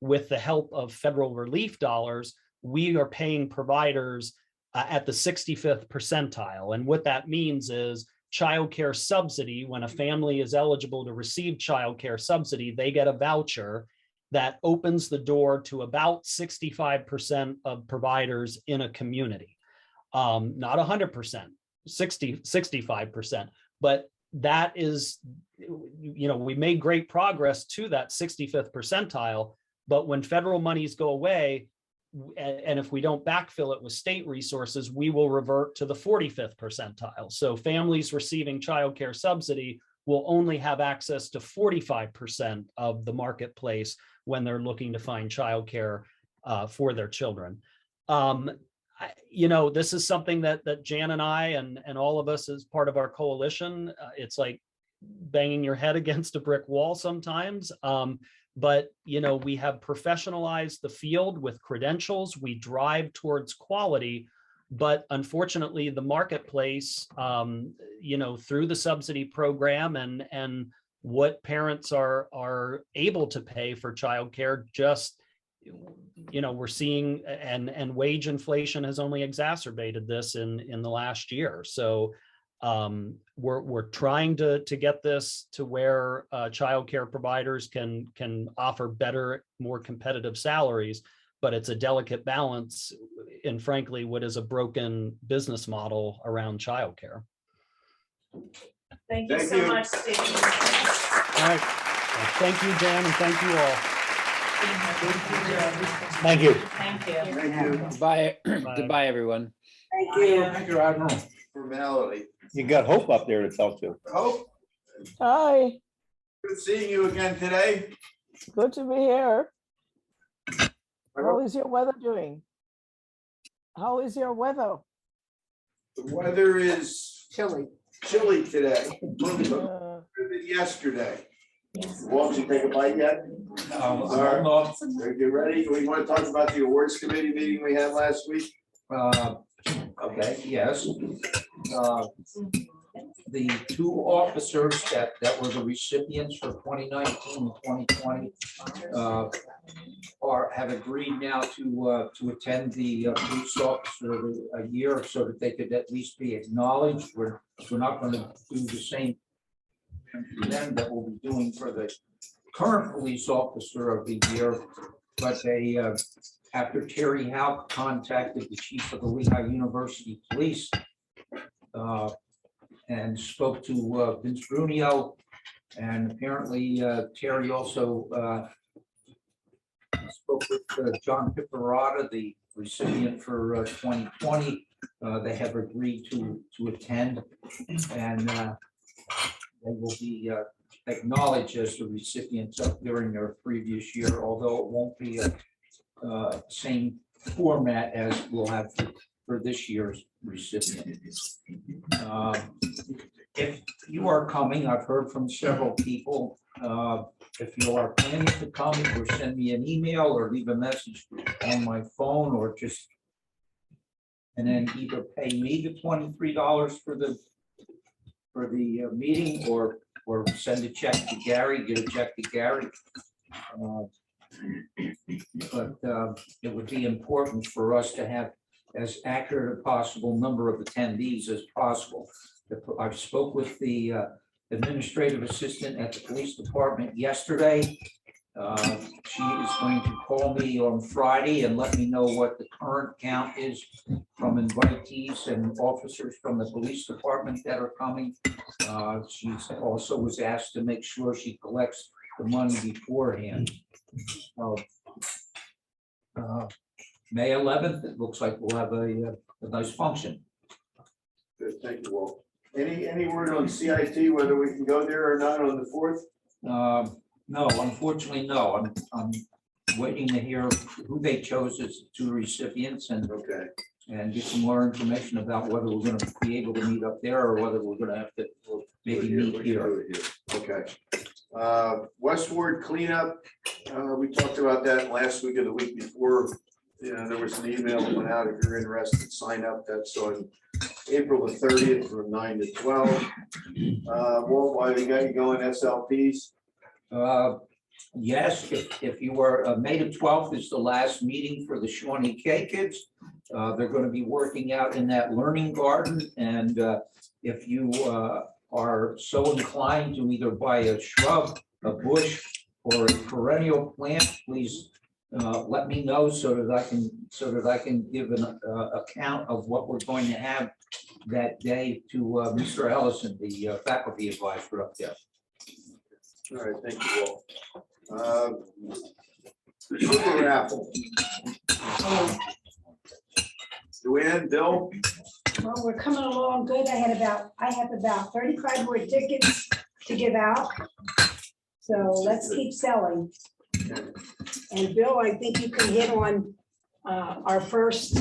with the help of federal relief dollars, we are paying providers at the 65th percentile. And what that means is childcare subsidy, when a family is eligible to receive childcare subsidy, they get a voucher that opens the door to about 65% of providers in a community. Not 100%, 65%, but that is, you know, we made great progress to that 65th percentile, but when federal monies go away, and if we don't backfill it with state resources, we will revert to the 45th percentile. So families receiving childcare subsidy will only have access to 45% of the marketplace when they're looking to find childcare for their children. You know, this is something that Jan and I and all of us as part of our coalition, it's like banging your head against a brick wall sometimes. But, you know, we have professionalized the field with credentials. We drive towards quality, but unfortunately the marketplace, you know, through the subsidy program and what parents are able to pay for childcare, just, you know, we're seeing, and wage inflation has only exacerbated this in the last year. So we're trying to get this to where childcare providers can offer better, more competitive salaries, but it's a delicate balance in, frankly, what is a broken business model around childcare. Thank you Thank so you. much, Steve. All right. Thank you, Jan, and thank you all. Thank you. Thank you. Thank you. Goodbye, goodbye, everyone. Thank you. Thank you, Admiral. Formality. You got Hope up there to talk to. Hope, Hi, good seeing you again today. good to be here. How is your weather doing? How is your weather? The weather is chilly today. Uh, Yesterday. Won't you take a bite yet? No, Are you ready? We want to talk about the awards committee meeting we had last week. Okay, yes. The two officers that were the recipients for 2019 and 2020 have agreed now to attend the police officer a year so that they could at least be acknowledged. We're not going to do the same for them that we'll be doing for the current police officer of the year, but they after Terry Houck contacted the chief of the Lehigh University Police and spoke to Vince Brunio, and apparently Terry also spoke with John Pipparata, the recipient for 2020. They have agreed to attend, and they will be acknowledged as the recipients up during their previous year, although it won't be a same format as we'll have for this year's recipient. If you are coming, I've heard from several people. If you are planning to come, or send me an email or leave a message on my phone, or just, and then either pay me the $23 for the meeting, or send a check to Gary, get a check to Gary. But it would be important for us to have as accurate a possible number of attendees as possible. I spoke with the administrative assistant at the police department yesterday. She is going to call me on Friday and let me know what the current count is from invitees and officers from the police department that are coming. She also was asked to make sure she collects the money beforehand. May 11th, it looks like we'll have a nice function. Good, thank you, Walt. Any word on CIT, whether we can go there or not on the 4th? No, unfortunately, no. I'm waiting to hear who they chose as two recipients Okay. and get some more information about whether we're gonna be able to meet up there or whether we're gonna have to maybe meet here. Okay. Westward Cleanup, we talked about that last week or the week before. There was an email that went out. If you're interested, sign up. That's on April the 30th from 9 to 12. Walt, why they got you going SLPs? Yes, if you were, May the 12th is the last meeting for the Shawnee K kids. They're going to be working out in that learning garden, and if you are so inclined to either buy a shrub, a bush, or a perennial plant, please let me know so that I can give an account of what we're going to have that day to Mr. Ellison, the faculty advisor up there. All right, thank you, Walt. Super raffle. Joanne, Bill? Well, we're coming along good. I have about 35 more tickets to give out. So let's keep selling. And Bill, I think you can hit on our first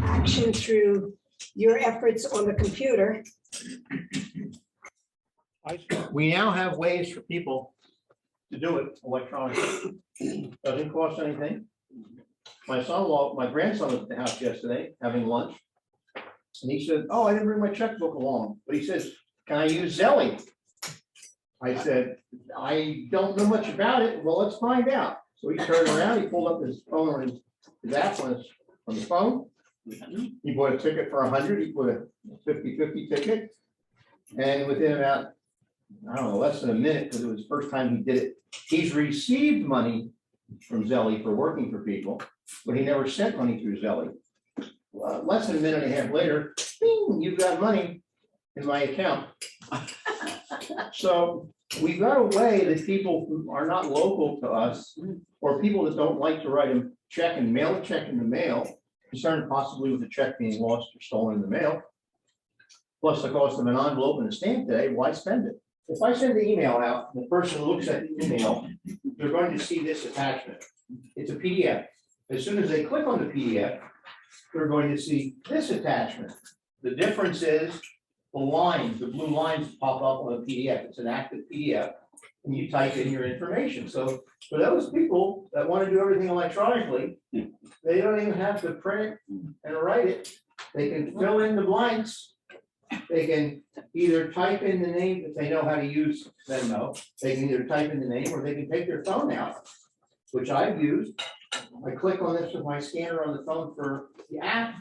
action through your efforts on the computer. We now have ways for people to do it electronically. Doesn't cost anything. My grandson was at the house yesterday having lunch. And he said, oh, I didn't bring my checkbook along. But he says, can I use Zelly? I said, I don't know much about it. Well, let's find out. So he turned around, he pulled up his phone or his app on the phone. He bought a ticket for 100. He put a 50-50 ticket. And within about, I don't know, less than a minute, because it was the first time he did it, he's received money from Zelly for working for people, but he never sent money through Zelly. Less than a minute and a half later, bing, you've got money in my account. So we've got a way that people who are not local to us, or people that don't like to write a check and mail a check in the mail, concerned possibly with the check being lost or stolen in the mail, plus the cost of an envelope and a stamp today, why spend it? If I send the email out, the person who looks at the email, they're going to see this attachment. It's a PDF. As soon as they click on the PDF, they're going to see this attachment. The difference is the lines, the blue lines pop up on a PDF. It's an active PDF, and you type in your information. So for those people that want to do everything electronically, they don't even have to print it and write it. They can fill in the blanks. They can either type in the name if they know how to use Venmo. They can either type in the name or they can take their phone out, which I've used. I click on this with my scanner on the phone for the app,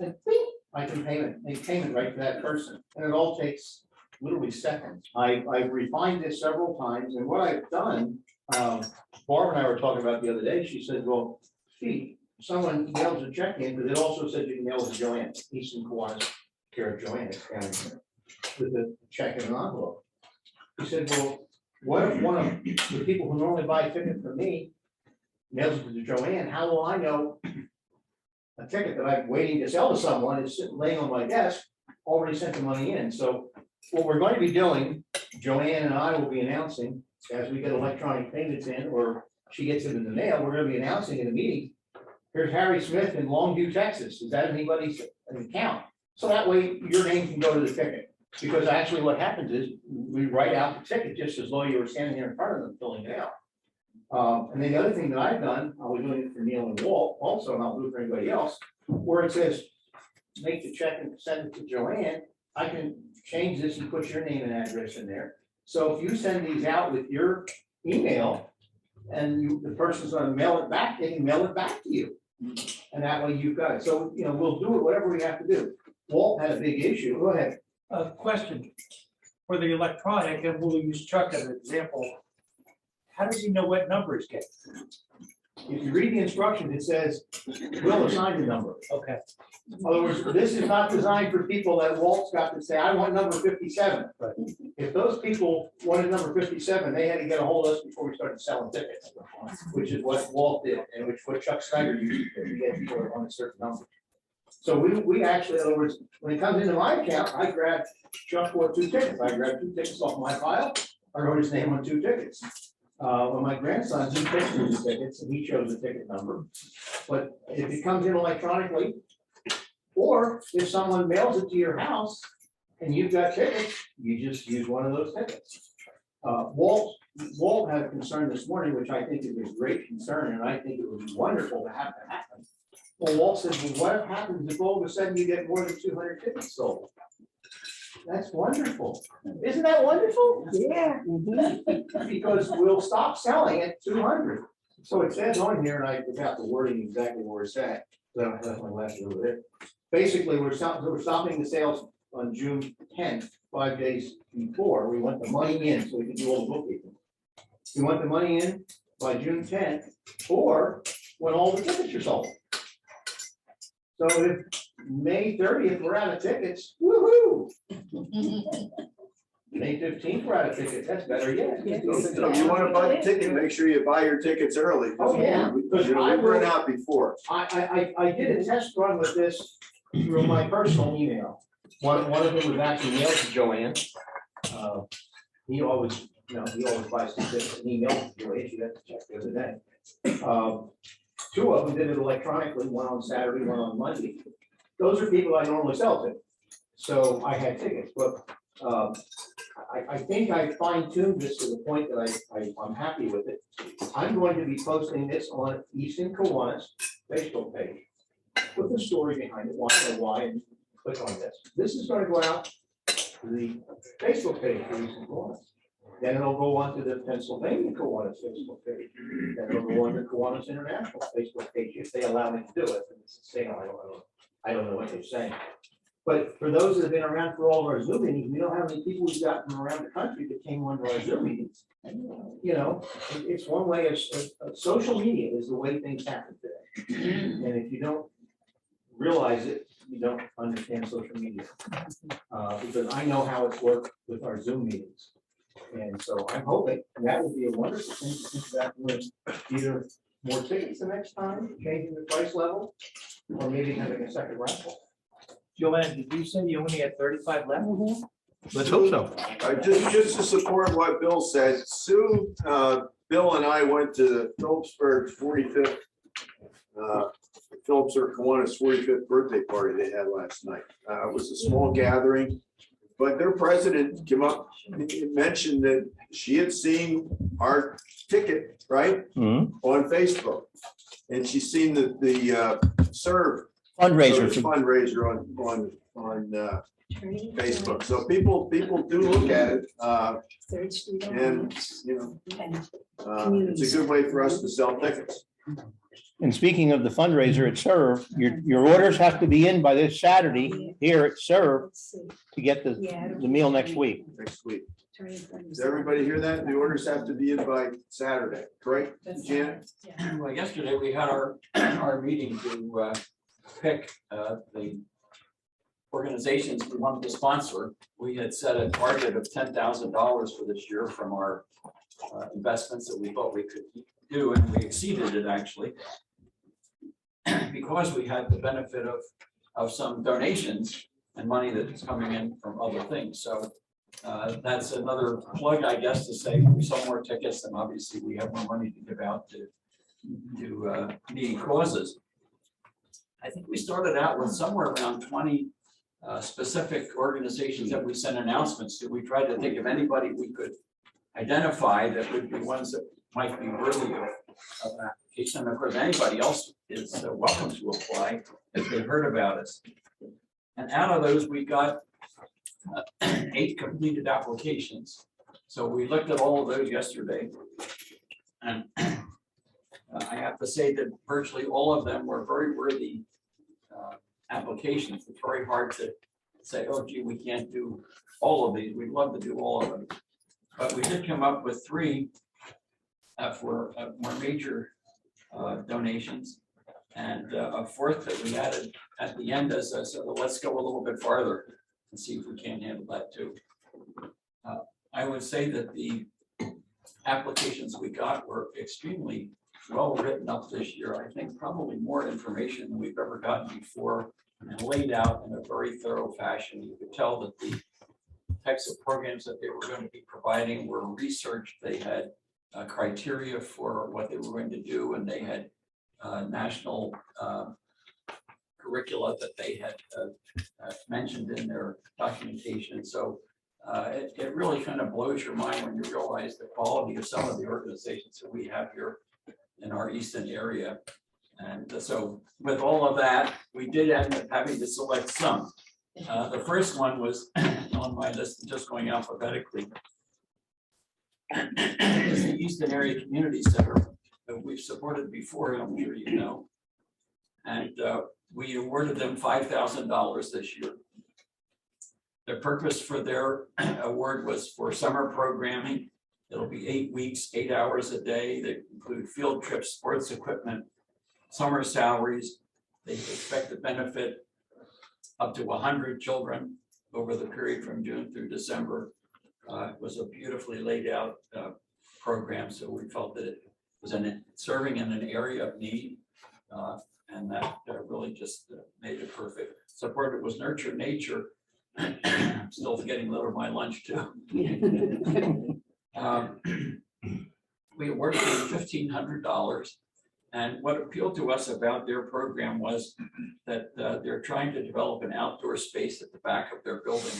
and bing, I can make payment right to that person. And it all takes literally seconds. I've refined this several times, and what I've done, Barb and I were talking about the other day, she said, well, Steve, someone mails a check in, but it also said you can mail it to Joanne, Easton Kiwanis, care of Joanne, with a check in an envelope. He said, well, what if one of the people who normally buy a ticket from me mails it to Joanne? How will I know a ticket that I'm waiting to sell to someone is sitting laying on my desk, already sent the money in? So what we're going to be doing, Joanne and I will be announcing as we get electronic payments in, or she gets it in the mail, we're going to be announcing in a meeting, here's Harry Smith in Longview, Texas. Is that anybody's account? So that way your name can go to the ticket. Because actually what happens is we write out the ticket just as though you were standing there in front of them filling it out. And then the other thing that I've done, I was doing it for Neil and Walt also, and I'll do it for anybody else, where it says, make the check and send it to Joanne, I can change this and put your name and address in there. So if you send these out with your email and the person's going to mail it back, they can mail it back to you. And that way you've got it. So, we'll do it, whatever we have to do. Walt had a big issue. Go ahead. Question for the electronic, and we'll use Chuck as an example. How does he know what number is getting? If you read the instructions, it says, we'll assign the number. Okay. In other words, this is not designed for people that Walt's got to say, I want number 57. Right. If those people wanted number 57, they had to get a hold of us before we started selling tickets, which is what Walt did, and what Chuck Snyder used to get people on a certain number. So we actually, in other words, when it comes into my account, I grab, Chuck bought 2 tickets. I grab 2 tickets off my file. I wrote his name on 2 tickets. When my grandson, he picks me the tickets and he shows the ticket number. But if it comes in electronically, or if someone mails it to your house and you've got tickets, you just use one of those tickets. Walt had a concern this morning, which I think is a great concern, and I think it would be wonderful to have to happen. Well, Walt said, well, what happens if all of a sudden you get more than 200 tickets sold? That's wonderful. Isn't that wonderful? Yeah. Because we'll stop selling at 200. So it says on here, and I forgot the wording exactly where it's at. So I left my glasses over there. Basically, we're stopping the sales on June 10th, 5 days before. We want the money in so we can do all the bookkeeping. We want the money in by June 10th or when all the tickets are sold. So if May 30th, we're out of tickets, woohoo! May 15th, we're out of tickets, that's better yet. So if you want to buy the ticket, make sure you buy your tickets early. Oh, yeah. Because we ran out before. I did a test run with this through my personal email. One of them was actually mailed to Joanne. He always buys tickets and he mails to Joanne, she had to check the other day. 2 of them did it electronically, one on Saturday, one on Monday. Those are people I normally sell to. So I had tickets, but I think I fine-tuned this to the point that I'm happy with it. I'm going to be posting this on Easton Kiwanis Facebook page with the story behind it, why, and click on this. This is going to go out to the Facebook page for Easton Kiwanis. Then it'll go on to the Pennsylvania Kiwanis Facebook page. Then it'll go on to Kiwanis International Facebook page if they allow me to do it. And it's saying, I don't know what they're saying. But for those that have been around for all of our Zoom meetings, we know how many people we've got from around the country that came onto our Zoom meetings. You know, it's one way of social media is the way things happen today. And if you don't realize it, you don't understand social media. Because I know how it's worked with our Zoom meetings. And so I'm hoping that would be a wonderful thing to think about with either more tickets the next time, changing the price level, or maybe having a second raffle. Joanne, did you say you only had 35 left? Let's hope so. Just to support what Bill said, Sue, Bill and I went to the Phillipsburg 45th, Phillipsburg Kiwanis 45th birthday party they had last night. It was a small gathering, but their president came up and mentioned that she had seen our ticket, right, on Facebook. And she's seen the serve fundraiser on Facebook. So people do look at it, and you know, it's a good way for us to sell tickets. And speaking of the fundraiser at Serve, your orders have to be in by this Saturday here at Serve to get the meal next week. Does everybody hear that? The orders have to be in by Saturday, correct, Janet? Well, yesterday we had our meeting to pick the organizations we wanted to sponsor. We had set a target of $10,000 for this year from our investments that we thought we could do, and we exceeded it actually, because we had the benefit of some donations and money that's coming in from other things. So that's another plug, I guess, to say if we sell more tickets, then obviously we have more money to give out to needy causes. I think we started out with somewhere around 20 specific organizations that we sent announcements to. We tried to think of anybody we could identify that would be ones that might be worthy of application. Of course, anybody else is welcome to apply if they heard about us. And out of those, we got 8 completed applications. So we looked at all of those yesterday. And I have to say that virtually all of them were very worthy applications. It's very hard to say, oh, gee, we can't do all of these. We'd love to do all of them. But we did come up with 3 for more major donations, and a 4th that we added at the end as a sort of, let's go a little bit farther and see if we can handle that too. I would say that the applications we got were extremely well written up this year. I think probably more information than we've ever gotten before and laid out in a very thorough fashion. You could tell that the types of programs that they were going to be providing were researched. They had criteria for what they were going to do, and they had national curricula that they had mentioned in their documentation. So it really kind of blows your mind when you realize the quality of some of the organizations that we have here in our Easton area. And so with all of that, we did end up having to select some. The first one was on my list, just going alphabetically. Is the Easton Area Community Center that we've supported before, and I'm sure you know. And we awarded them $5,000 this year. The purpose for their award was for summer programming. It'll be 8 weeks, 8 hours a day. They include field trips, sports equipment, summer salaries. They expect to benefit up to 100 children over the period from June through December. It was a beautifully laid out program, so we felt that it was serving in an area of need, and that really just made it perfect. Support it was Nurture Nature. I'm still getting a little of my lunch too. We awarded them $1,500. And what appealed to us about their program was that they're trying to develop an outdoor space at the back of their building.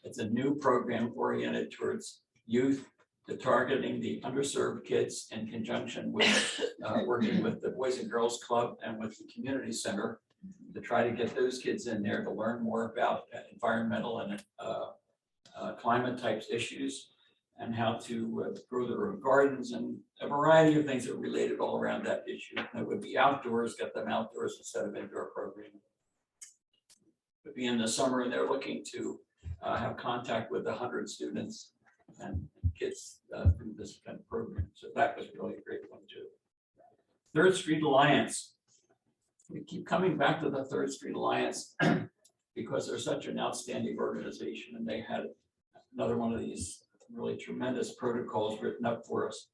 It's a new program oriented towards youth, to targeting the underserved kids in conjunction with working with the Boys and Girls Club and with the community center to try to get those kids in there to learn more about environmental and climate types issues, and how to grow their own gardens and a variety of things that are related all around that issue. And it would be outdoors, get them outdoors instead of indoor programming. It would be in the summer, and they're looking to have contact with 100 students and kids through this kind of program. So that was really a great one too. Third Street Alliance. We keep coming back to the Third Street Alliance because they're such an outstanding organization, and they had another one of these really tremendous protocols written up for us.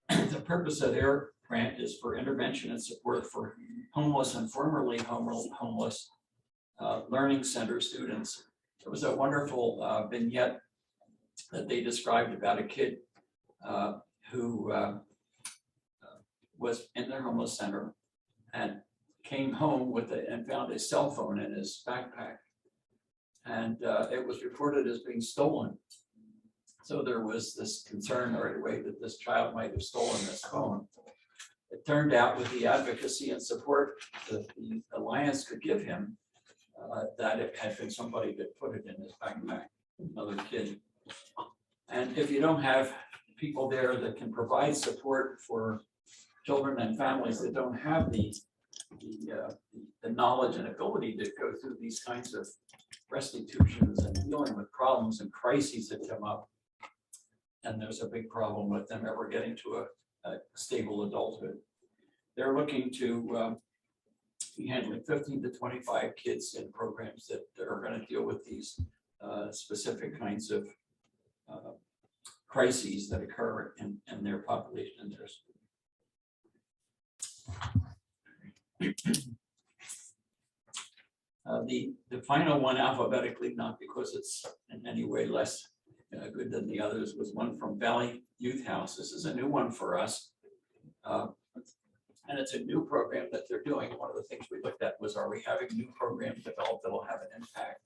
The purpose of their grant is for intervention and support for homeless and formerly homeless learning center students. There was a wonderful vignette that they described about a kid who was in their homeless center and came home with it and found a cell phone in his backpack. And it was reported as being stolen. So there was this concern right away that this child might have stolen this phone. It turned out, with the advocacy and support that the Alliance could give him, that it had been somebody that put it in his backpack, another kid. And if you don't have people there that can provide support for children and families that don't have the knowledge and ability to go through these kinds of restitutions and dealing with problems and crises that come up, and there's a big problem with them ever getting to a stable adulthood. They're looking to be handling 15 to 25 kids in programs that are going to deal with these specific kinds of crises that occur in their population and their school. The final one alphabetically, not because it's in any way less good than the others, was one from Valley Youth House. This is a new one for us. And it's a new program that they're doing. One of the things we looked at was, are we having new programs developed that will have an impact?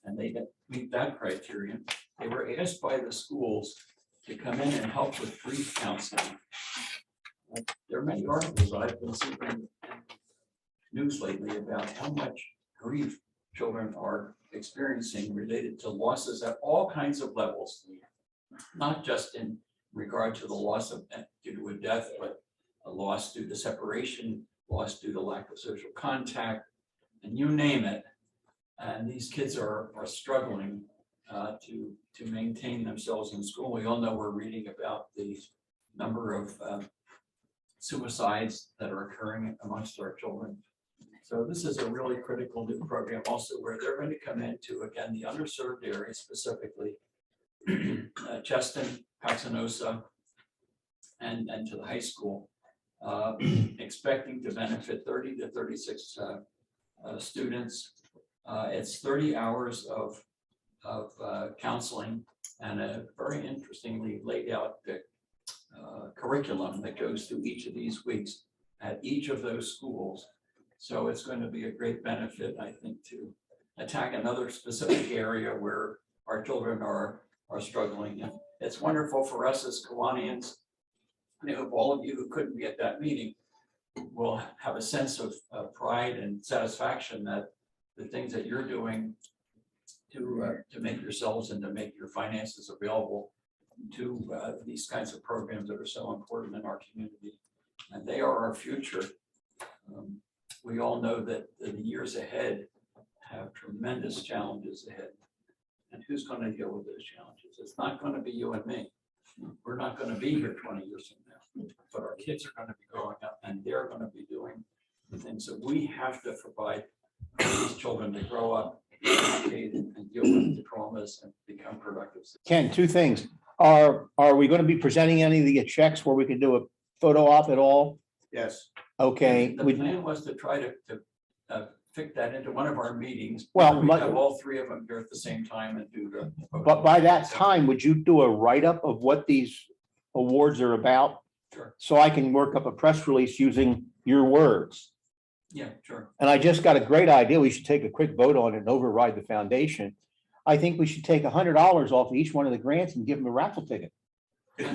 And they didn't meet that criterion. They were asked by the schools to come in and help with grief counseling. There are many articles I've been seeing in news lately about how much grief children are experiencing related to losses at all kinds of levels, not just in regard to the loss of due to a death, but a loss due to separation, loss due to lack of social contact, and you name it. And these kids are struggling to maintain themselves in school. We all know, we're reading about the number of suicides that are occurring amongst our children. So this is a really critical new program also, where they're going to come into, again, the underserved areas, specifically Cheston, Paxenosa, and to the high school, expecting to benefit 30 to 36 students. It's 30 hours of counseling and a very interestingly laid out curriculum that goes through each of these weeks at each of those schools. So it's going to be a great benefit, I think, to attack another specific area where our children are struggling. And it's wonderful for us as Kiwanians. I hope all of you who couldn't be at that meeting will have a sense of pride and satisfaction that the things that you're doing to make yourselves and to make your finances available to these kinds of programs that are so important in our community. And they are our future. We all know that the years ahead have tremendous challenges ahead. And who's going to deal with those challenges? It's not going to be you and me. We're not going to be here 20 years from now, but our kids are going to be growing up and they're going to be doing the things that we have to provide for these children to grow up, be educated, and deal with the traumas and become productive. Ken, two things. Are we going to be presenting any of the checks where we can do a photo op at all? Yes. Okay. The plan was to try to fit that into one of our meetings. Well, We have all three of them here at the same time and do the. But by that time, would you do a write-up of what these awards are about? Sure. So I can work up a press release using your words. Yeah, sure. And I just got a great idea. We should take a quick vote on it and override the foundation. I think we should take $100 off each one of the grants and give them a raffle ticket. We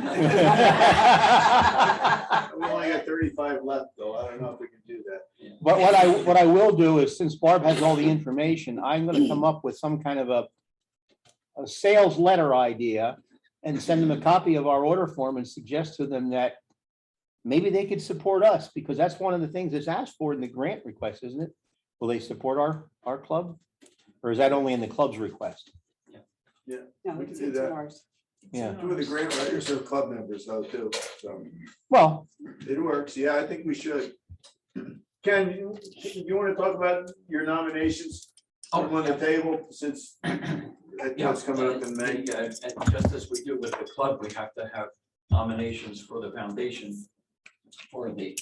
only got 35 left, though. I don't know if we can do that. But what I will do is, since Barb has all the information, I'm going to come up with some kind of a sales letter idea and send them a copy of our order form and suggest to them that maybe they could support us, because that's one of the things that's asked for in the grant request, isn't it? Will they support our club? Or is that only in the club's request? Yeah, No, we can it's do that. ours. Yeah. Two of the grant writers are club members though, too. So Well, it works. Yeah, I think we should. Ken, you want to talk about your nominations on the table since that's coming up in May? And just as we do with the club, we have to have nominations for the foundation for the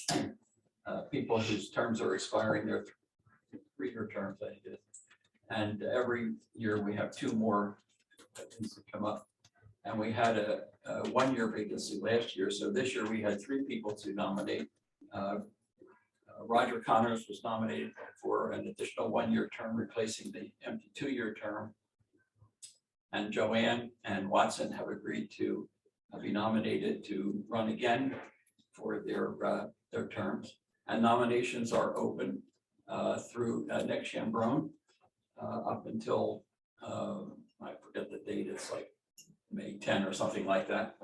people whose terms are expiring, their three-year terms, I did. And every year we have two more things that come up. And we had a one-year vacancy last year. So this year we had three people to nominate. Roger Connors was nominated for an additional one-year term, replacing the empty two-year term. And Joanne and Watson have agreed to be nominated to run again for their terms. And nominations are open through Nick Chambrone up until, I forget the date, it's like May 10 or something like that.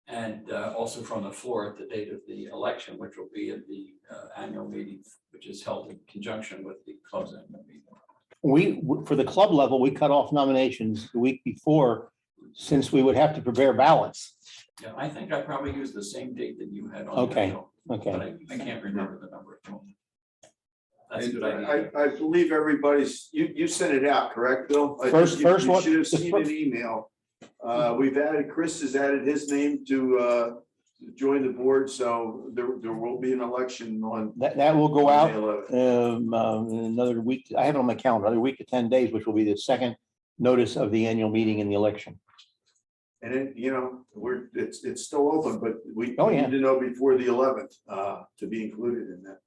And also from the floor at the date of the election, which will be at the annual meeting, which is held in conjunction with the club's annual meeting. for the club level, we cut off nominations the week before, since we would have to prepare ballots. Yeah, I think I probably used the same date that you had on. Okay, your bill, okay. But I can't remember the number at the moment. That's a And good idea. I believe everybody's, you sent it out, correct, Bill? I think First you one- should have the seen first- an email. We've added, Chris has added his name to join the board, so there will be an election on. That will go out May 11th. in another week. I have it on my calendar, another week to 10 days, which will be the second notice of the annual meeting in the election. And it, it's still open, but we Oh, yeah. need to know before the 11th to be included in that.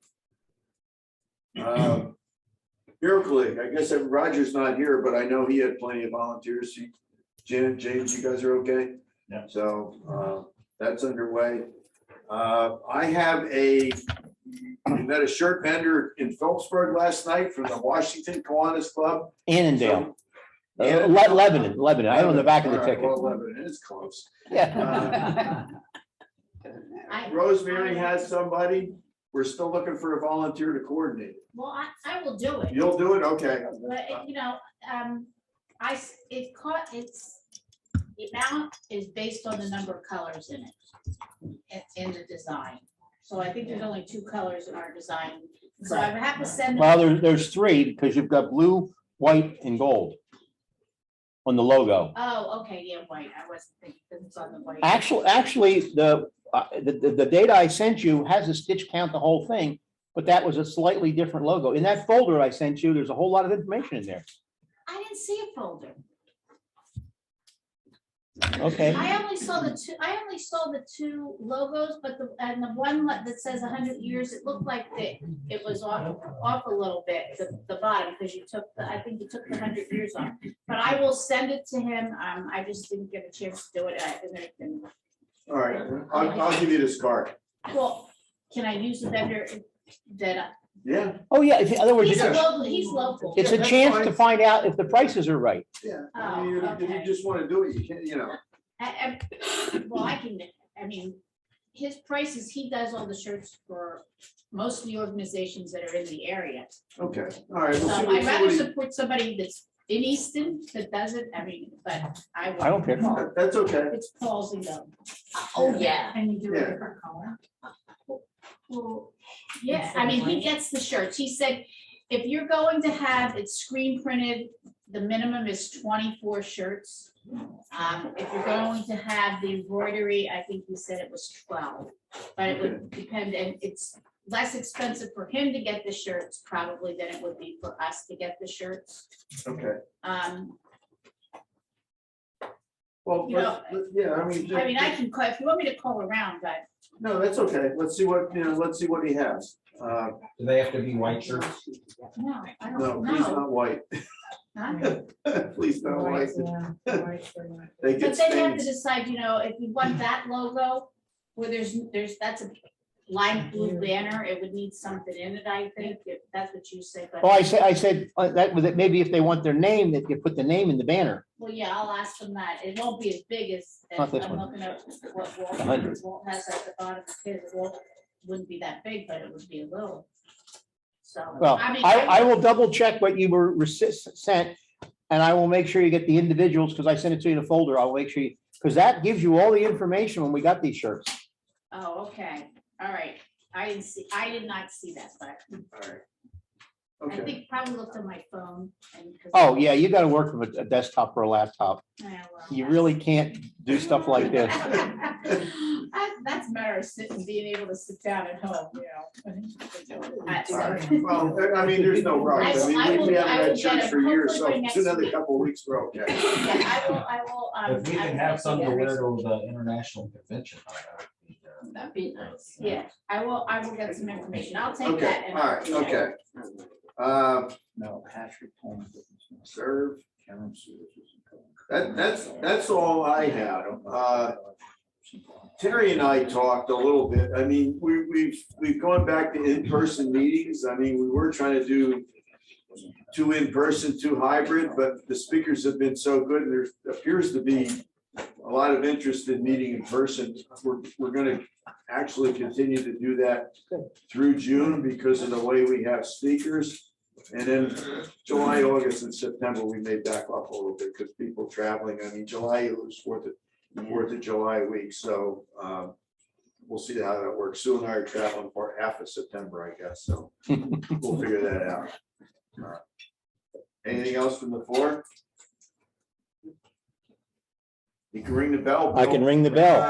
Miracle League, I guess Roger's not here, but I know he had plenty of volunteers. James, you guys are okay? Yeah. So that's underway. We met a shirt vendor in Phillipsburg last night from the Washington Kiwanis Club. Annandale, Yeah. Lebanon. I have it on the back of the All right, ticket. well, Lebanon is close. Yeah. Rosemary has somebody. We're still looking for a volunteer to coordinate. Well, I will do it. You'll do it? Okay. But, the amount is based on the number of colors in it, in the design. So I think there's only 2 colors in our design. So I would have to send. Well, there's three, because you've got blue, white, and gold. on the logo. Oh, okay, yeah, white. I wasn't thinking, because it's on the white. Actually, the data I sent you has a stitch count, the whole thing, but that was a slightly different logo. In that folder I sent you, there's a whole lot of information in there. I didn't see a folder. Okay. I only saw the two logos, but and the one that says 100 years, it looked like it was off a little bit, the bottom, because I think you took the 100 years off. But I will send it to him. I just didn't get a chance to do it. All right, I'll give you this card. Well, can I use the vendor that? Yeah. Oh, yeah, in other words, He's local. it's a that's chance fine. to find out if the prices are right. Yeah, Oh, if you okay. just want to do it, you can, Well, his prices, he does all the shirts for most of the organizations that are in the area. Okay, all right. So we'll see I'd rather what he- support somebody that's in Easton that does it, but I. I don't care. That's okay. It's Paul's and go. Oh, yeah. And you do a Yeah. different color. Well, yeah, he gets the shirts. He said, if you're going to have it screen printed, the minimum is 24 shirts. If you're going to have the embroidery, I think he said it was 12, but it would depend, and it's less expensive for him to get the shirts probably than it would be for us to get the shirts. Okay. You know, yeah, I can call, if you want me to call around, but no, that's okay. Let's see what he has. Do they have to be white shirts? no, I No, don't please know. not white. Huh? Please not white. They But get then you have to stains. decide, if you want that logo, where that's a lime blue banner, it would need something in it, I think, if that's what you say, but. Oh, I said that was it. Maybe if they want their name, that you put the name in the banner. Well, yeah, I'll ask them that. It won't be as big as Not this I'm one. looking at what 100. Walt has at the bottom of his. It wouldn't be that big, but it would be a little. So, Well, I mean. I will double check what you were sent, and I will make sure you get the individuals, because I sent it to you in a folder. I'll make sure you, because that gives you all the information when we got these shirts. Oh, okay. All right. I did not see that, but All right. I Okay. think probably looked on my phone. Oh, yeah, you got to work with a desktop or a laptop. Yeah, well, You really can't do stuff like this. That's a matter of sitting, being able to sit down at home, All right. Well, there's no rush. I will We haven't get had shirts it for years, so hopefully by it's next another week. couple of weeks, we're okay. Yeah, I will. If we can have some to wear to the international convention. That'd be nice. Yeah, I will get some information. I'll take Okay, that. and all right, I'll- okay. No, Patrick told me. Serve. That's all I had. Terry and I talked a little bit. We've gone back to in-person meetings. We were trying to do 2 in-person, 2 hybrid, but the speakers have been so good. And there appears to be a lot of interest in meeting in person. We're going to actually continue to do that through June because of the way we have speakers. And then July, August, and September, we may back off a little bit because people traveling. July it was 4th of July week. So we'll see how that works. Sue and I are traveling for half of September, I guess. So we'll figure that out. Anything else from the floor? You can ring the bell. I Bill. can ring the bell.